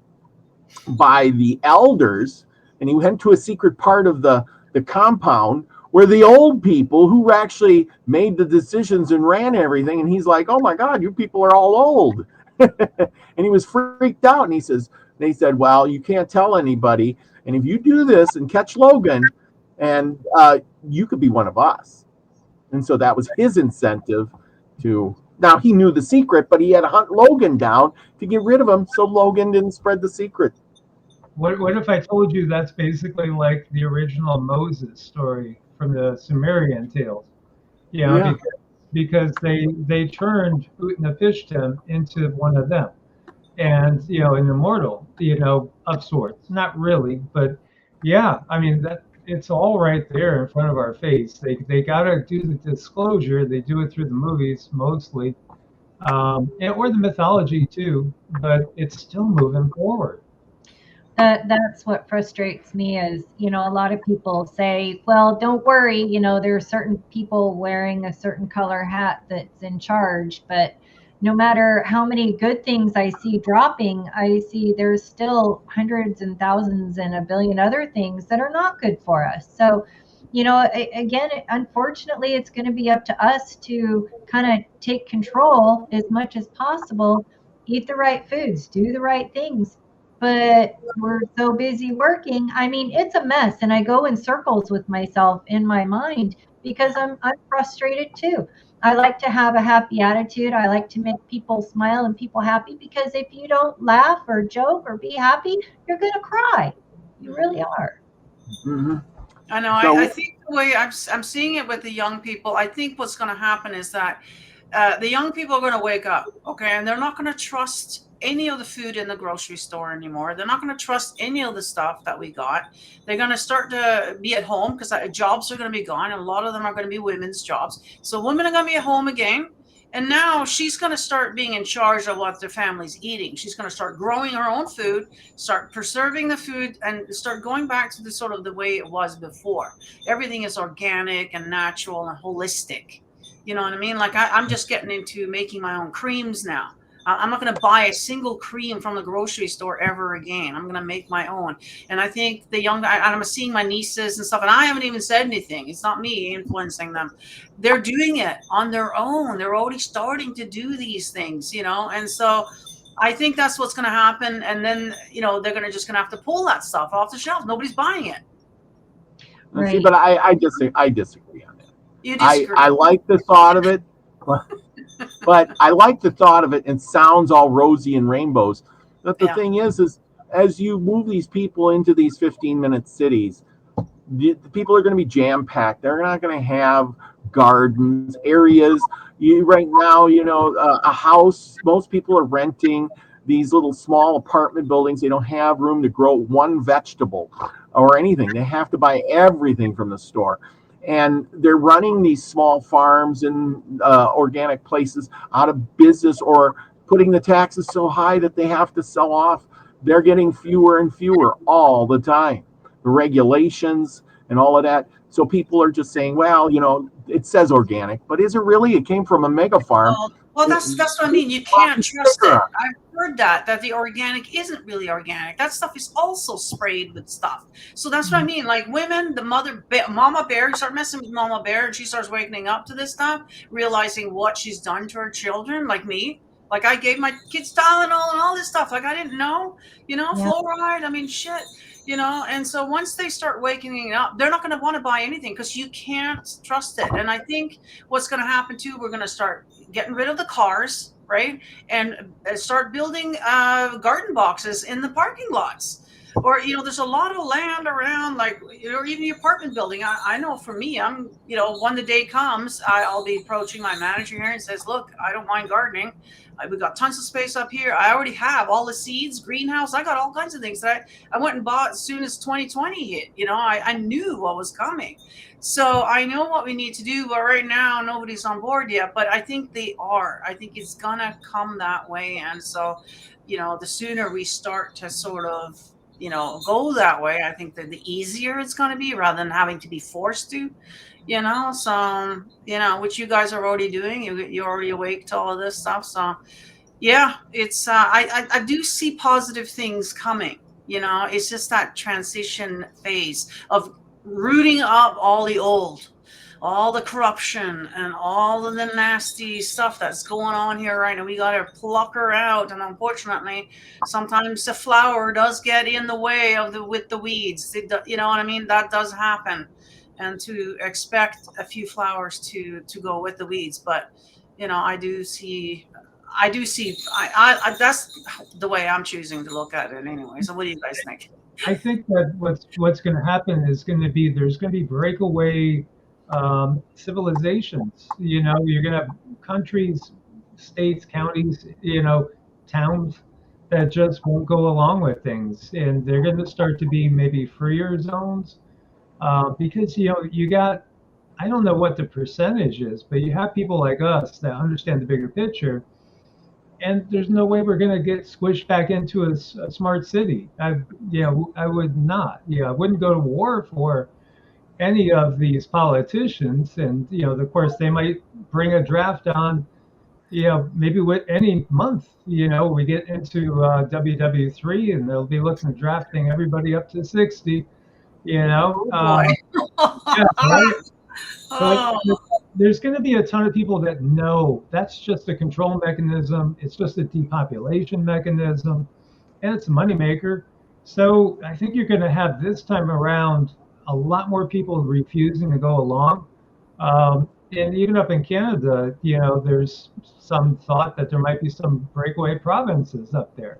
by the elders, and he went to a secret part of the compound where the old people who actually made the decisions and ran everything, and he's like, "Oh my God, you people are all old," and he was freaked out, and he says, "They said, well, you can't tell anybody, and if you do this and catch Logan, and you could be one of us." And so that was his incentive to. Now he knew the secret, but he had to hunt Logan down to get rid of him, so Logan didn't spread the secret. What if I told you that's basically like the original Moses story from the Sumerian tales? You know, Yeah. because they turned Utnapishtim into one of them, and an immortal, of sorts. Not really, but yeah. I mean that it's all right there in front of our face. They gotta do the disclosure. They do it through the movies mostly, or the mythology too. But it's still moving forward. That's what frustrates me is, a lot of people say, well, don't worry, there are certain people wearing a certain color hat that's in charge, but no matter how many good things I see dropping, I see there's still hundreds and thousands and a billion other things that are not good for us. So, again, unfortunately, it's going to be up to us to kind of take control as much as possible, eat the right foods, do the right things, but we're so busy working. I mean, it's a mess, and I go in circles with myself in my mind because I'm frustrated too. I like to have a happy attitude. I like to make people smile and people happy, because if you don't laugh or joke or be happy, you're going to cry. You really are. Mm-hmm. I know. I So think the way I'm seeing it with the young people, I think what's going to happen is that the young people are going to wake up, okay, and they're not going to trust any of the food in the grocery store anymore. They're not going to trust any of the stuff that we got. They're going to start to be at home because jobs are going to be gone, and a lot of them are going to be women's jobs. So women are going to be at home again. And now she's going to start being in charge of what their family's eating. She's going to start growing her own food, start preserving the food, and start going back to the sort of the way it was before. Everything is organic and natural and holistic. You know what I mean? Like I'm just getting into making my own creams now. I'm not going to buy a single cream from the grocery store ever again. I'm going to make my own. And I think the young, I'm seeing my nieces and stuff, and I haven't even said anything. It's not me influencing them. They're doing it on their own. They're already starting to do these things, and so I think that's what's going to happen. And then, they're just going to have to pull that stuff off the shelf. Nobody's buying it. let's see, Right. but I disagree on that. You disagree. I like the thought of it, but I like the thought of it. It sounds all rosy and rainbows. But the thing is as you move these people into these 15-minute cities, the people are going to be jam packed. They're not going to have gardens, areas. Right now, a house. Most people are renting these little small apartment buildings. They don't have room to grow one vegetable or anything. They have to buy everything from the store. And they're running these small farms and organic places out of business, or putting the taxes so high that they have to sell off. They're getting fewer and fewer all the time. The regulations and all of that. So people are just saying, well, it says organic, but is it really? It came from a mega farm. Well, that's what I mean. You can't trust it. I've heard that the organic isn't really organic. That stuff is also sprayed with stuff. So that's what I mean. Like women, the mama bear, you start messing with mama bear, and she starts waking up to this stuff, realizing what she's done to her children, like me. Like I gave my kids Tylenol and all this stuff. Like I didn't know, fluoride. I mean, shit. And so once they start waking up, they're not going to want to buy anything because you can't trust it. And I think what's going to happen too, we're going to start getting rid of the cars, right? And start building garden boxes in the parking lots. Or, there's a lot of land around, like, or even the apartment building. I know for me, I'm, when the day comes, I'll be approaching my manager here and says, look, I don't mind gardening. We've got tons of space up here. I already have all the seeds, greenhouse. I got all kinds of things that I went and bought as soon as 2020 hit. I knew what was coming. So I know what we need to do, but right now nobody's on board yet. But I think they are. I think it's gonna come that way. And so, the sooner we start to sort of, go that way, I think that the easier it's going to be rather than having to be forced to, so, which you guys are already doing. You're already awake to all of this stuff. So yeah, it's, I do see positive things coming, it's just that transition phase of rooting up all the old, all the corruption and all of the nasty stuff that's going on here right now. We got to pluck her out. And unfortunately, sometimes the flower does get in the way of with the weeds. You know what I mean? That does happen. And to expect a few flowers to go with the weeds. But, I do see, that's the way I'm choosing to look at it anyway. So what do you guys think? I think that what's going to happen is there's going to be breakaway civilizations. You're going to have countries, states, counties, towns that just won't go along with things, and they're going to start to be maybe freer zones because you got, I don't know what the percentage is, but you have people like us that understand the bigger picture. And there's no way we're going to get squished back into a smart city. I would not. I wouldn't go to war for any of these politicians. And of course, they might bring a draft on. Maybe with any month. We get into WW3, and they'll be looking at drafting everybody up to 60. Oh, boy. Yeah, right? Oh. But there's going to be a ton of people that know that's just a control mechanism. It's just a depopulation mechanism, and it's a moneymaker. So I think you're going to have this time around a lot more people refusing to go along. And even up in Canada, there's some thought that there might be some breakaway provinces up there.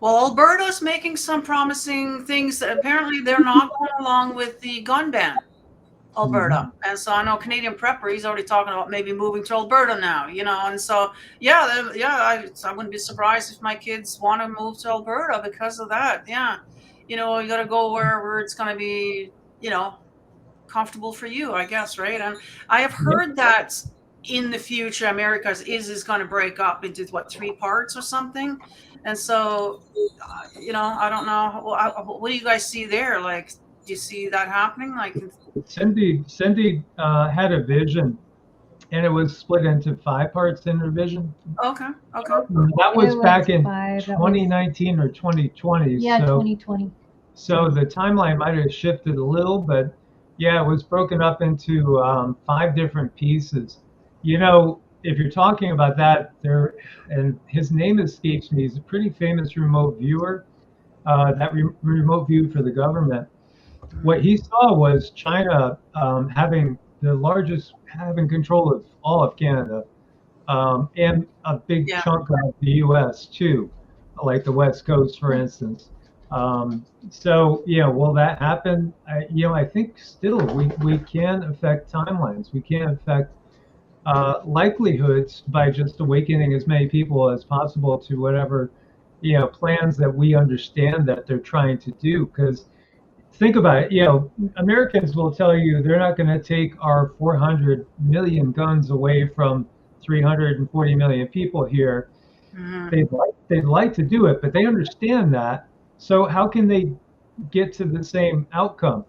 Well, Alberta's making some promising things. Apparently, they're not going along with the gun ban. Alberta. And so I know Canadian Prepper, he's already talking about maybe moving to Alberta now, and so I wouldn't be surprised if my kids want to move to Alberta because of that. Yeah, you got to go where it's going to be, comfortable for you, I guess, right? And I have heard that in the future, America is going to break up into 3 parts or something. And so, I don't know. What do you guys see there? Like, do you see that happening? Like, Cindy had a vision, and it was split into 5 parts in her vision. Okay. That was back in 2019 or 2020. Yeah, 2020. So the timeline might have shifted a little, but yeah, it was broken up into 5 different pieces. If you're talking about that, and his name escapes me, he's a pretty famous remote viewer, that remote view for the government. What he saw was China having control of all of Canada, and a big chunk of the U.S. too, like the West Coast, for instance. So will that happen? I think still we can affect timelines. We can affect likelihoods by just awakening as many people as possible to whatever plans that we understand that they're trying to do. Because think about it, Americans will tell you they're not going to take our 400 million guns away from 340 million people here. Mm-hmm. They'd like to do it, but they understand that. So how can they get to the same outcome?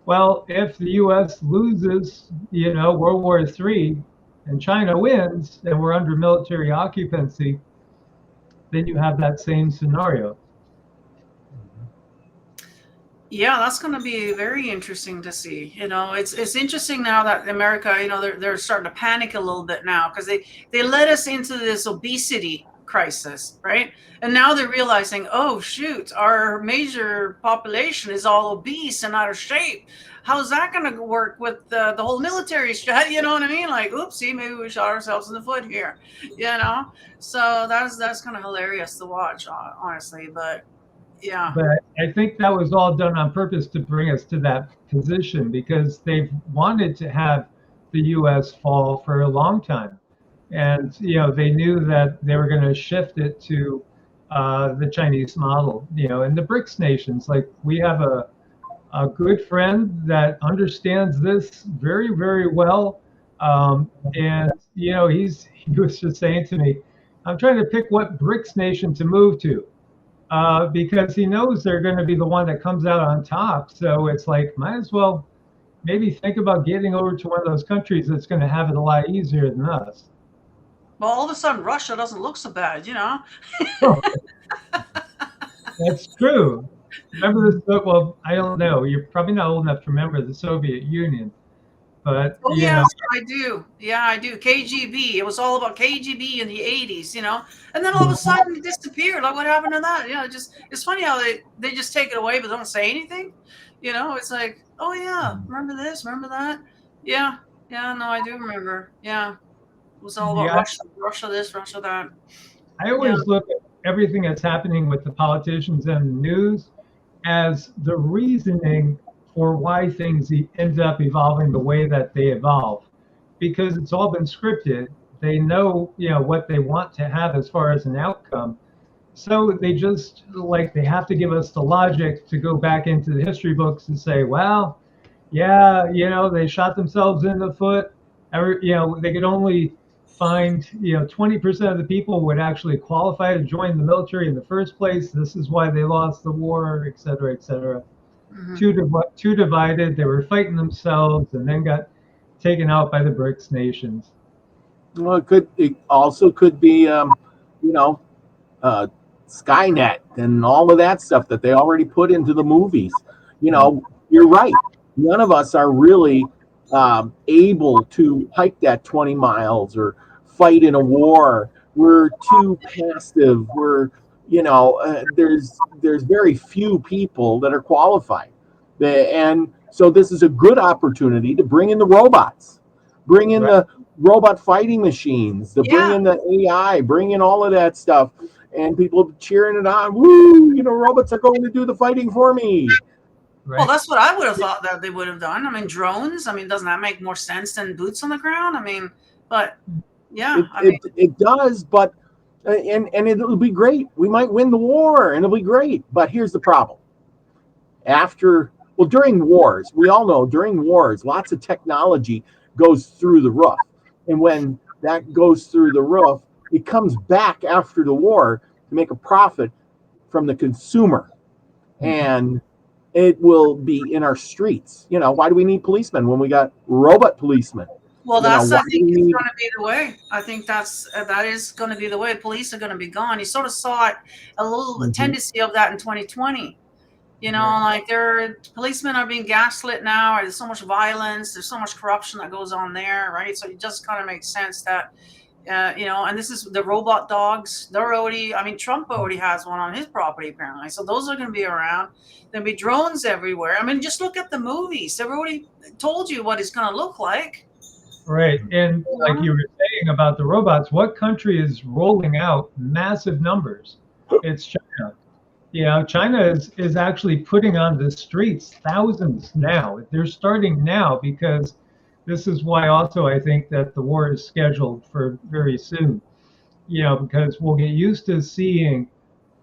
Well, if the U.S. loses, World War III, and China wins, and we're under military occupancy, then you have that same scenario. Yeah, that's going to be very interesting to see. It's interesting now that America, they're starting to panic a little bit now because they led us into this obesity crisis, right? And now they're realizing, oh shoot, our major population is all obese and out of shape. How's that going to work with the whole military strategy? You know what I mean? Like, oopsie, maybe we shot ourselves in the foot here, you know? So that's kind of hilarious to watch, honestly. But yeah. But I think that was all done on purpose to bring us to that position, because they've wanted to have the U.S. fall for a long time. And, they knew that they were going to shift it to the Chinese model, and the BRICS nations. Like, we have a good friend that understands this very, very well. And, he was just saying to me, I'm trying to pick what BRICS nation to move to. Because he knows they're going to be the one that comes out on top. So it's like, might as well maybe think about getting over to one of those countries that's going to have it a lot easier than us. Well, all of a sudden, Russia doesn't look so bad, That's true. Remember this? Well, I don't know. You're probably not old enough to remember the Soviet Union. But, oh, yes, I do. Yeah, I do. KGB. It was all about KGB in the 80s, and then all of a sudden it disappeared. Like, what happened to that? It's funny how they just take it away but don't say anything. It's like, oh, yeah, remember this, remember that? Yeah, no, I do remember. Yeah, it was all about Russia this, Russia that. I always look at everything that's happening with the politicians and the news as the reasoning for why things end up evolving the way that they evolve, because it's all been scripted. They know, what they want to have as far as an outcome. So they just they have to give us the logic to go back into the history books and say, well, yeah, they shot themselves in the foot. They could only find, 20% of the people would actually qualify to join the military in the first place. This is why they lost the war, et cetera, et cetera. Mm-hmm. Two divided. They were fighting themselves and then got taken out by the BRICS nations. Well, it also could be, Skynet and all of that stuff that they already put into the movies. You're right. None of us are really able to hike that 20 miles or fight in a war. We're too passive. There's very few people that are qualified. And so this is a good opportunity to bring in the robots, bring in the robot fighting machines, bring in the AI, bring in all of that stuff. And people cheering it on. Woo! Robots are going to do the fighting for me. Right. Well, that's what I would have thought that they would have done. I mean, drones. I mean, doesn't that make more sense than boots on the ground? I mean, but yeah, it does. But and it'll be great. We might win the war, and it'll be great. But here's the problem. During wars, we all know during wars, lots of technology goes through the roof, and when that goes through the roof, it comes back after the war to make a profit from the consumer. And it will be in our streets. Why do we need policemen when we got robot policemen? Well, I think it's going to be the way. I think that is going to be the way. Police are going to be gone. You sort of saw it, a little tendency of that in 2020. Policemen are being gaslit now. There's so much violence. There's so much corruption that goes on there, right? So it just kind of makes sense that, and this is the robot dogs. Trump already has one on his property, apparently. So those are going to be around. There'll be drones everywhere. I mean, just look at the movies. They've already told you what it's going to look like. Right. And like you were saying about the robots, what country is rolling out massive numbers? It's China. China is actually putting on the streets thousands now. They're starting now, because this is why also I think that the war is scheduled for very soon, because we'll get used to seeing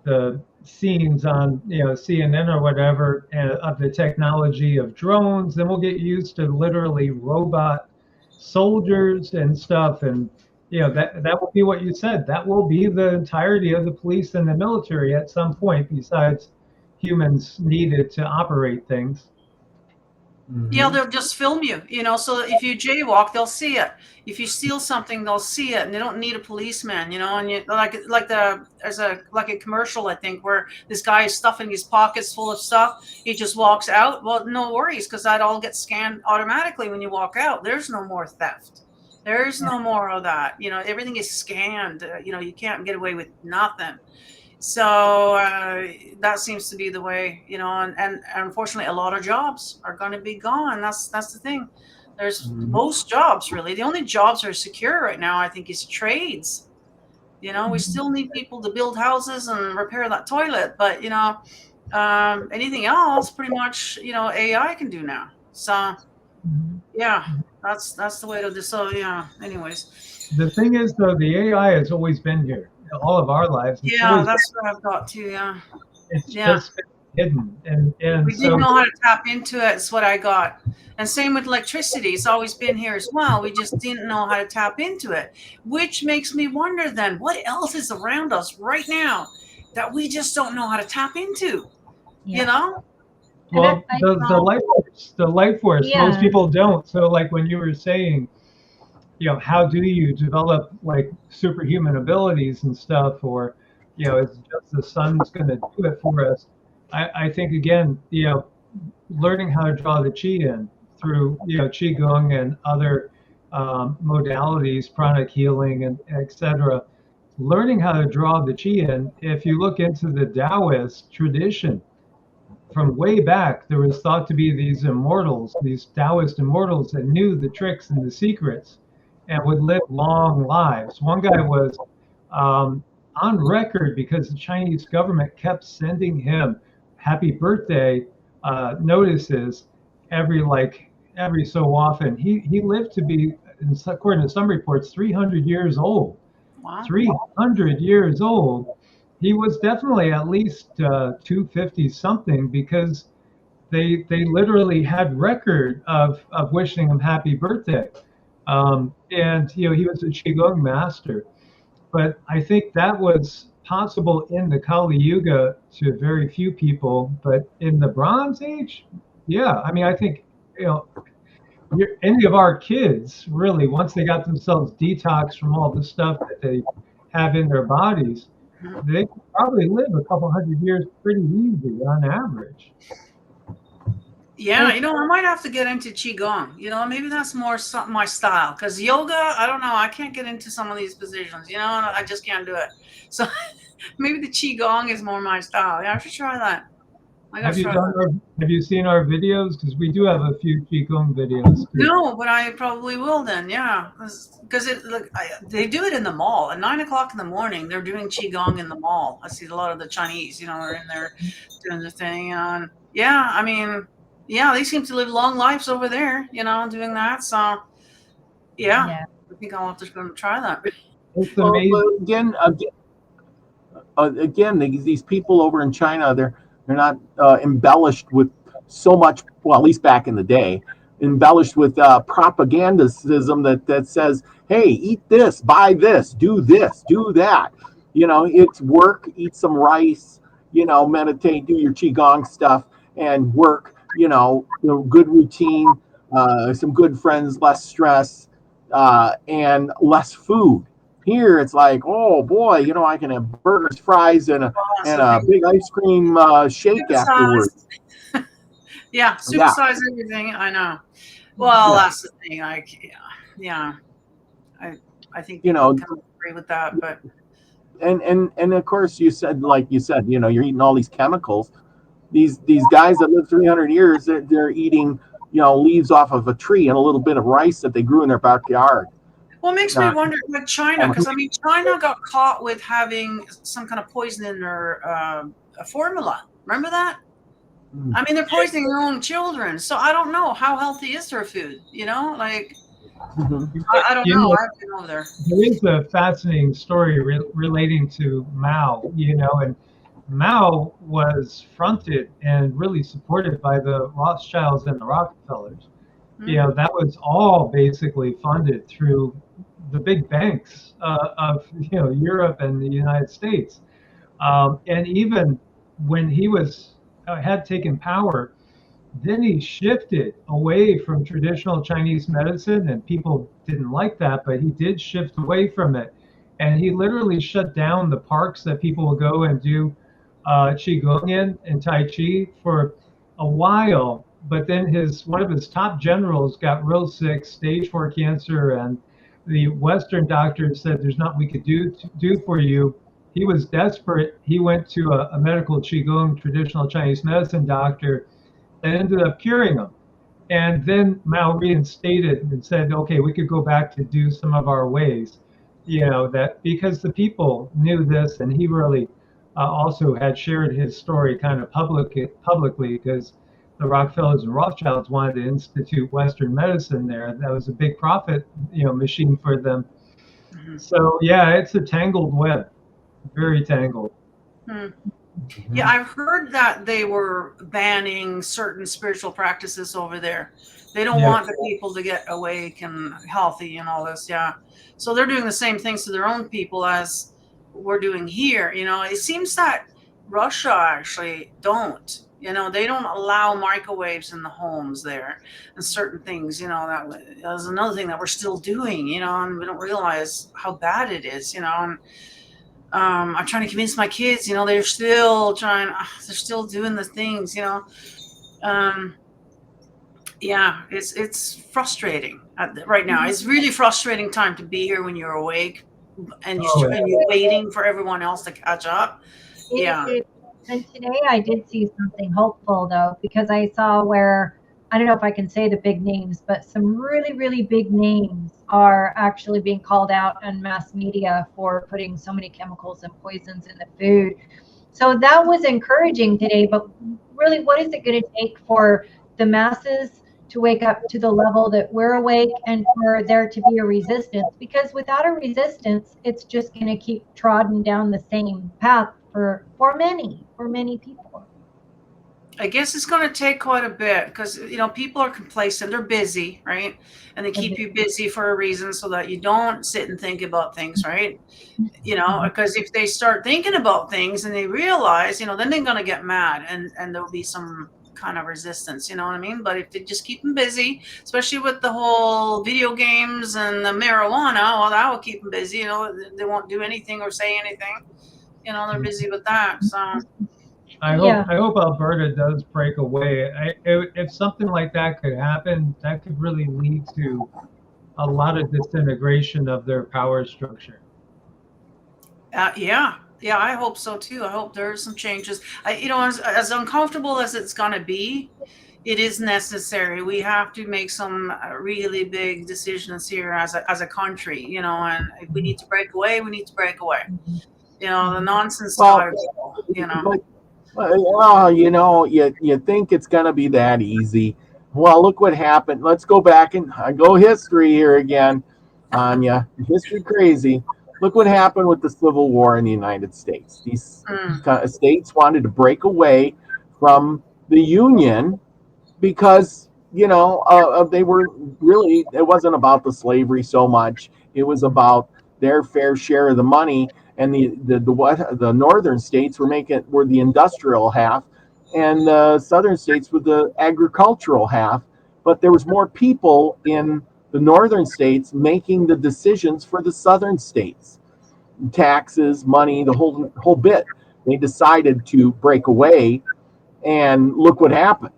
the scenes on, CNN or whatever, of the technology of drones. Then we'll get used to literally robot soldiers and stuff. And, that will be what you said. That will be the entirety of the police and the military at some point, besides humans needed to operate things. Yeah, they'll just film you, so if you jaywalk, they'll see it. If you steal something, they'll see it, and they don't need a policeman, and you there's a commercial, I think, where this guy is stuffing his pockets full of stuff. He just walks out. Well, no worries, because that all gets scanned automatically when you walk out. There's no more theft. There's no more of that. Everything is scanned. You can't get away with nothing. So that seems to be the way, and unfortunately, a lot of jobs are going to be gone. That's the thing. There's most jobs, really. The only jobs that are secure right now, I think, is trades. We still need people to build houses and repair that toilet, but anything else, pretty much, AI can do now. So yeah, that's the way to do. So yeah. Anyways, The thing is, though, the AI has always been here, all of our lives. It's yeah, always that's what I've got to. Yeah, it's yeah. just been hidden, and We so didn't know how to tap into it. It's what I got. And same with electricity. It's always been here as well. We just didn't know how to tap into it, which makes me wonder then what else is around us right now that we just don't know how to tap into. Yeah. well, I- the life force. Yeah. Most people don't. So, like when you were saying, how do you develop like superhuman abilities and stuff, or it's just the sun's going to do it for us. I think again, learning how to draw the chi in through qigong and other modalities, pranic healing, and etc. Learning how to draw the chi in. If you look into the Taoist tradition, from way back, there was thought to be these immortals, these Taoist immortals that knew the tricks and the secrets and would live long lives. One guy was on record because the Chinese government kept sending him happy birthday notices every so often. He lived to be, according to some reports, 300 years old. Wow. 300 years old. He was definitely at least 250 something, because they literally had record of wishing him happy birthday. And he was a qigong master. But I think that was possible in the Kali Yuga to very few people. But in the Bronze Age, yeah, I mean, I think any of our kids, really, once they got themselves detoxed from all the stuff that they have in their bodies, they could probably live a couple hundred years pretty easy on average. Yeah, I might have to get into qigong. Maybe that's more something my style. Because yoga, I don't know, I can't get into some of these positions. I just can't do it. So maybe the qigong is more my style. Yeah, I should try that. Have you seen our videos? Because we do have a few qigong videos too. No, but I probably will then. Yeah, because they do it in the mall at 9 o'clock in the morning. They're doing qigong in the mall. I see a lot of the Chinese. Are in there doing the thing. And yeah, I mean, yeah, they seem to live long lives over there. Doing that. So yeah. I think I'll have to go and try that. It's Well, amazing. again, these people over in China, they're not embellished with so much. Well, at least back in the day, embellished with propagandism that says, "Hey, eat this, buy this, do that." It's work, eat some rice, meditate, do your qigong stuff, and work. Good routine, some good friends, less stress, and less food. Here it's like, oh boy, I can have burgers, fries, and a big ice cream shake afterwards. Yeah, supersize everything. I know. Well, that's the thing. I think people can agree with that, but and of course you said, you're eating all these chemicals. These guys that live 300 years, they're eating leaves off of a tree and a little bit of rice that they grew in their backyard. Well, it makes me wonder with China, because China got caught with having some kind of poison in their formula. Remember that? I mean, they're poisoning their own children. So I don't know, how healthy is their food. I don't know. I've been over there. There is a fascinating story relating to Mao. And Mao was fronted and really supported by the Rothschilds and the Rockefellers. That was all basically funded through the big banks of Europe and the United States. And even when he had taken power, then he shifted away from traditional Chinese medicine, and people didn't like that, but he did shift away from it. And he literally shut down the parks that people would go and do qigong in and tai chi for a while. But then one of his top generals got real sick, stage 4 cancer, and the Western doctors said there's nothing we could do for you. He was desperate. He went to a medical Qigong, traditional Chinese medicine doctor, that ended up curing him. And then Mao reinstated and said, okay, we could go back to do some of our ways, that because the people knew this, and he really also had shared his story kind of publicly, because the Rockefellers and Rothschilds wanted to institute Western medicine there. That was a big profit, machine for them. Mhm. So yeah, it's a tangled web, very tangled. Yeah, I've heard that they were banning certain spiritual practices over there. They don't Yeah. want the people to get awake and healthy and all this. Yeah. So they're doing the same things to their own people as we're doing here. It seems that Russia actually don't. They don't allow microwaves in the homes there and certain things, that's another thing that we're still doing, and we don't realize how bad it is, and I'm trying to convince my kids, they're still they're still doing the things, yeah, it's frustrating right now. It's really frustrating time to be here when you're awake and you're waiting for everyone else to catch up. Yeah. And today I did see something hopeful though, because I saw where, I don't know if I can say the big names, but some really, really big names are actually being called out on mass media for putting so many chemicals and poisons in the food. So that was encouraging today, but really, what is it going to take for the masses to wake up to the level that we're awake, and for there to be a resistance? Because without a resistance, it's just going to keep trotting down the same path for many people. I guess it's going to take quite a bit because, people are complacent. They're busy, right? And they keep you busy for a reason so that you don't sit and think about things, right? Because if they start thinking about things and they realize, then they're going to get mad and there'll be some kind of resistance, you know what I mean? But if they just keep them busy, especially with the whole video games and the marijuana, well, that will keep them busy. They won't do anything or say anything. They're busy with that. So I hope Alberta does break away. If something like that could happen, that could really lead to a lot of disintegration of their power structure. yeah, I hope so too. I hope there's some changes. As uncomfortable as it's going to be, it is necessary. We have to make some really big decisions here as a country, and if we need to break away, we need to break away. The nonsense times, Well, you think it's going to be that easy. Well, look what happened. Let's go back and go history here again, Anya. History crazy. Look what happened with the Civil War in the United States. These states wanted to break away from the Union because, they were really, it wasn't about the slavery so much. It was about their fair share of the money. And the northern states were the industrial half, and the southern states were the agricultural half. But there was more people in the northern states making the decisions for the southern states, taxes, money, the whole bit. They decided to break away, and look what happened.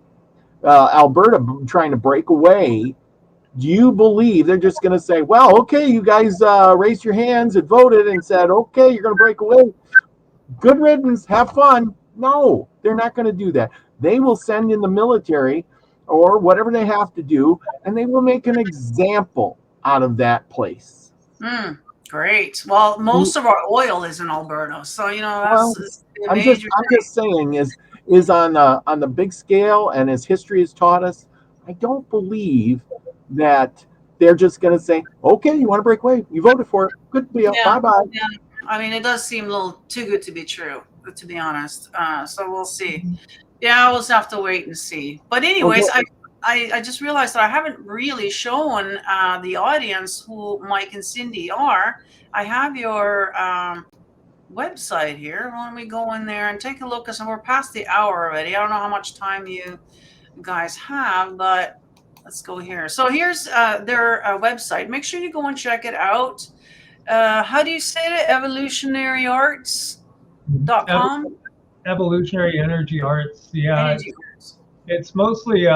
Alberta trying to break away. Do you believe they're just going to say, well, okay, you guys raised your hands and voted and said, okay, you're going to break away. Good riddance, have fun. No, they're not going to do that. They will send in the military or whatever they have to do, and they will make an example out of that place. Great. Well, most of our oil is in Alberta, so that's I'm just saying is on the big scale, and as history has taught us, I don't believe that they're just going to say, okay, you want to break away, you voted for it, good deal, bye-bye. Yeah. I mean, it does seem a little too good to be true, to be honest. So we'll see. Yeah, we'll just have to wait and see. But anyways, okay. I just realized that I haven't really shown the audience who Mike and Cindy are. I have your website here. Why don't we go in there and take a look? Because we're past the hour already. I don't know how much time you guys have, but let's go here. So here's their website. Make sure you go and check it out. How do you say it? evolutionaryenergyarts.com? Evolutionary Energy Arts. Yeah. It's mostly,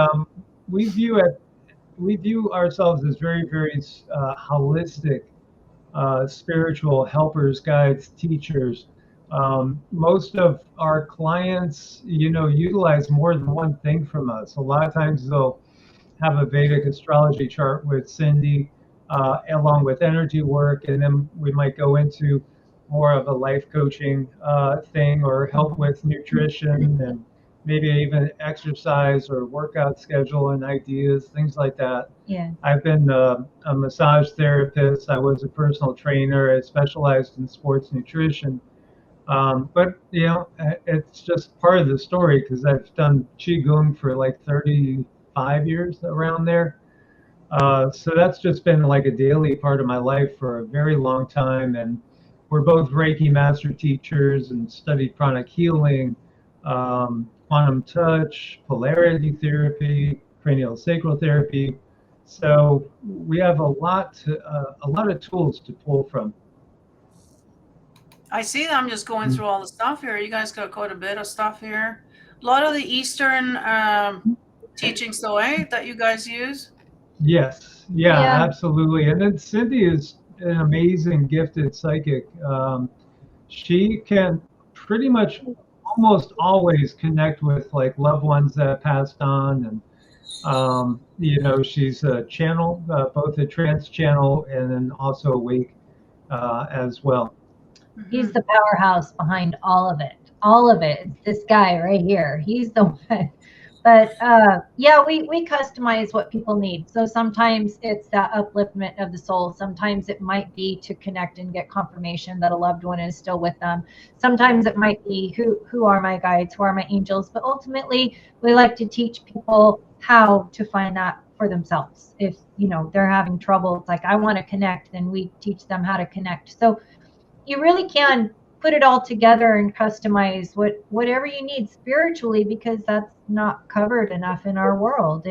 we view it we view ourselves as very, very holistic spiritual helpers, guides, teachers. Most of our clients, utilize more than one thing from us. A lot of times they'll have a Vedic astrology chart with SINDAY, along with energy work, and then we might go into more of a life coaching thing, or help with nutrition and maybe even exercise or workout schedule and ideas, things like that. Yeah. I've been a massage therapist. I was a personal trainer. I specialized in sports nutrition. But it's just part of the story, because I've done qigong for like 35 years, around there. So that's just been like a daily part of my life for a very long time. And we're both Reiki master teachers and studied pranic healing, quantum touch, polarity therapy, cranial sacral therapy. So we have a lot of tools to pull from. I see that. I'm just going through all the stuff here. You guys got quite a bit of stuff here. A lot of the Eastern teachings, though, that you guys use. Yes, yeah, Yeah. absolutely. And then Cindy is an amazing, gifted psychic. She can pretty much almost always connect with like loved ones that have passed on, and she's a channel, both a trance channel and then also awake as well. He's the powerhouse behind all of it. All of it. It's this guy right here. He's the one. But yeah, we customize what people need. So sometimes it's that upliftment of the soul. Sometimes it might be to connect and get confirmation that a loved one is still with them. Sometimes it might be who are my guides, who are my angels. But ultimately, we like to teach people how to find that for themselves. If they're having trouble, it's like, I want to connect, then we teach them how to connect. So you really can put it all together and customize whatever you need spiritually, because that's not covered enough in our world.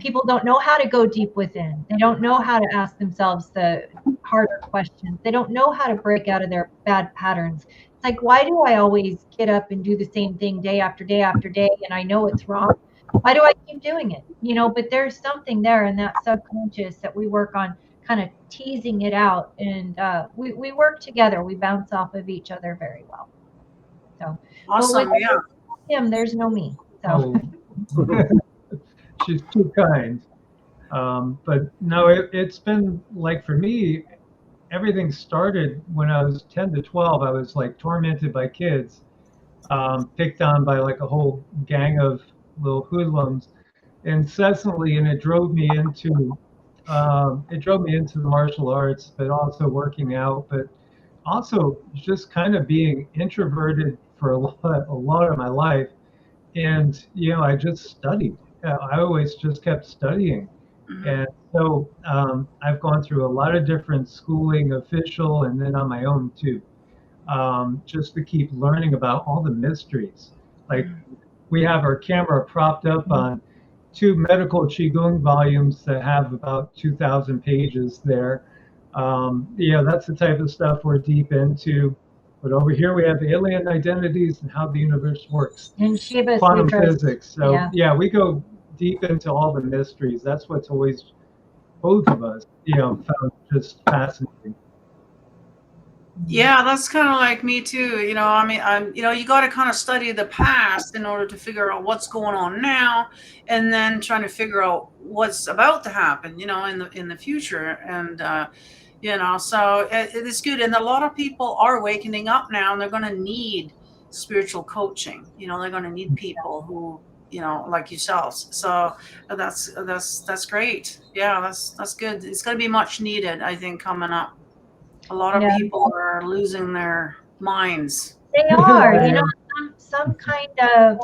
People don't know how to go deep within. They don't know how to ask themselves the harder questions. They don't know how to break out of their bad patterns. It's like, why do I always get up and do the same thing day after day after day, and I know it's wrong? Why do I keep doing it? But there's something there in that subconscious that we work on, kind of teasing it out, and we work together. We bounce off of each other very well. So Awesome. with Yeah. him, there's no me. So She's too kind. But no, it's been like, for me, everything started when I was 10 to 12. I was like tormented by kids, picked on by like a whole gang of little hoodlums incessantly, and it drove me into the martial arts, but also working out, but also just kind of being introverted for a lot of my life. And I just studied. I always just kept studying. And so I've gone through a lot of different schooling, official, and then on my own too, just to keep learning about all the mysteries. Like, we have our camera propped up on 2 medical qigong volumes that have about 2,000 pages there. That's the type of stuff we're deep into. But over here we have alien identities and how the universe works, and Shiva quantum Sutras. physics. So yeah, we go deep into all the mysteries. That's what's always, both of us, found just fascinating. Yeah, that's kind of like me too. I mean, you got to kind of study the past in order to figure out what's going on now, and then trying to figure out what's about to happen, in the future. And so it is good. And a lot of people are awakening up now, and they're going to need spiritual coaching. They're going to need people who, like yourselves. So that's great. Yeah, that's good. It's going to be much needed, I think, coming up. A lot of people are losing their minds. They are, some kind of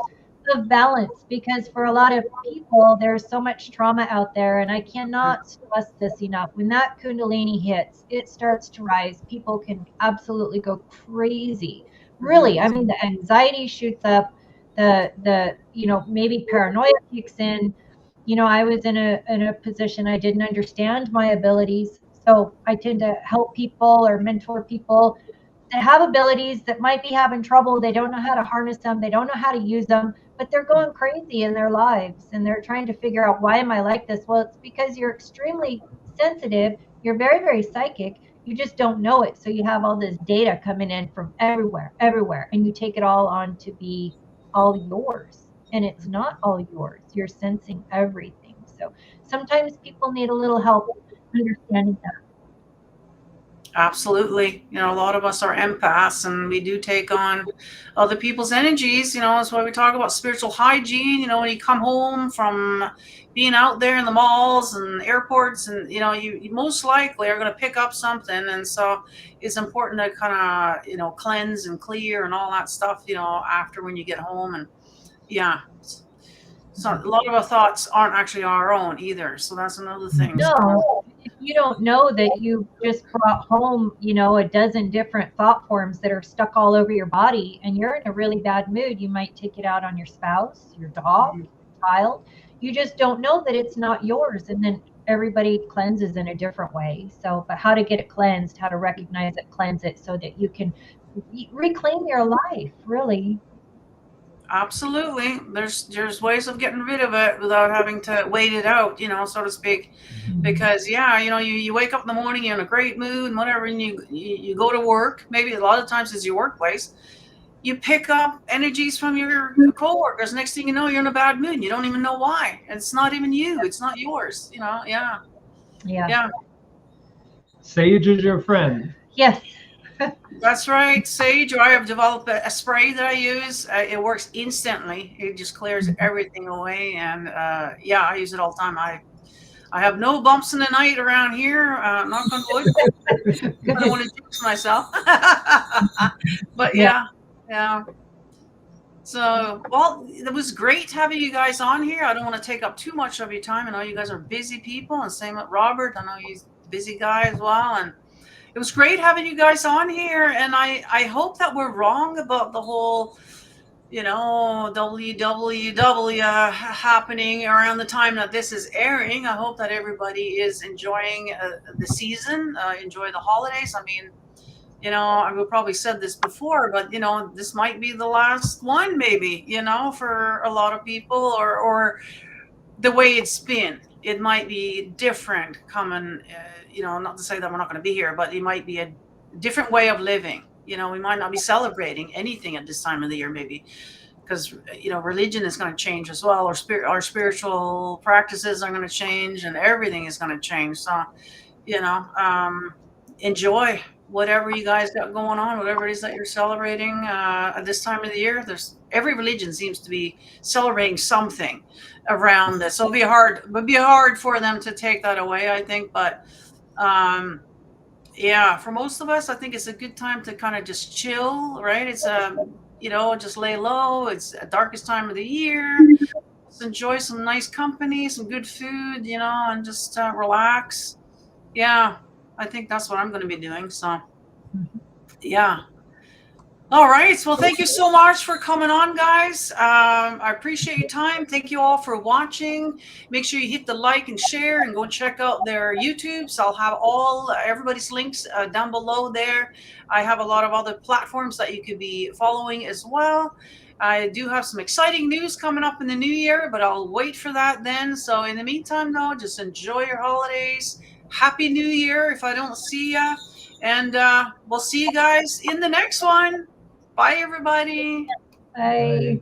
balance, because for a lot of people, there's so much trauma out there, and I cannot stress this enough. When that Kundalini hits, it starts to rise. People can absolutely go crazy. Really, I mean, the anxiety shoots up, the maybe paranoia kicks in. I was in a position I didn't understand my abilities, so I tend to help people or mentor people. that have abilities that might be having trouble. They don't know how to harness them. They don't know how to use them, but they're going crazy in their lives and they're trying to figure out, why am I like this? Well, it's because you're extremely sensitive. You're very, very psychic. You just don't know it. So you have all this data coming in from everywhere, and you take it all on to be all yours. And it's not all yours. You're sensing everything. So sometimes people need a little help understanding that. Absolutely. You know, a lot of us are empaths and we do take on other people's energies. You know, that's why we talk about spiritual hygiene. You know, when you come home from being out there in the malls and airports, and, you know, you most likely are going to pick up something. And so it's important to kind of, you know, cleanse and clear and all that stuff, you know, after when you get home. And yeah. So a lot of our thoughts aren't actually our own either. So that's another thing. No, if you don't know that you just brought home, you know, a dozen different thought forms that are stuck all over your body and you're in a really bad mood, you might take it out on your spouse, your dog, your child. You just don't know that it's not yours. And then everybody cleanses in a different way. So, but how to get it cleansed, how to recognize it, cleanse it so that you can reclaim your life, really. Absolutely. There's ways of getting rid of it without having to wait it out, you know, so to speak. Because yeah, you know, you wake up in the morning, you're in a great mood and whatever, and you go to work. Maybe a lot of times it's your workplace. You pick up energies from your coworkers. Next thing you know, you're in a bad mood. You don't even know why. And it's not even you. It's not yours. You know, yeah. Yeah. Yeah. Sage is your friend. Yes. That's right. Sage, or I have developed a spray that I use. It works instantly. It just clears everything away. And yeah, I use it all the time. I have no bumps in the night around here. Knock on wood. I don't want to jinx myself. But yeah. So, well, it was great having you guys on here. I don't want to take up too much of your time. I know you guys are busy people, and same with Robert. I know he's a busy guy as well. And it was great having you guys on here. And I hope that we're wrong about the whole, you know, WWW happening around the time that this is airing. I hope that everybody is enjoying the season, enjoy the holidays. I mean, you know, I've probably said this before, but, you know, this might be the last one, maybe, you know, for a lot of people, or the way it's been. It might be different coming, you know, not to say that we're not going to be here, but it might be a different way of living. You know, we might not be celebrating anything at this time of the year, maybe, because, you know, religion is going to change as well, or our spiritual practices are going to change, and everything is going to change. So, you know, enjoy whatever you guys got going on, whatever it is that you're celebrating at this time of the year. There's every religion seems to be celebrating something around this. So it'd be hard for them to take that away, I think. But yeah, for most of us, I think it's a good time to kind of just chill, right? It's you know, just lay low. It's the darkest time of the year. Just enjoy some nice company, some good food, you know, and just relax. Yeah, I think that's what I'm going to be doing. So, yeah. All right. Well, thank you so much for coming on, guys. I appreciate your time. Thank you all for watching. Make sure you hit the like and share, and go check out their YouTubes. I'll have everybody's links down below there. I have a lot of other platforms that you could be following as well. I do have some exciting news coming up in the new year, but I'll wait for that then. So in the meantime, though, just enjoy your holidays. Happy New Year if I don't see ya. And we'll see you guys in the next one. Bye, everybody. Bye.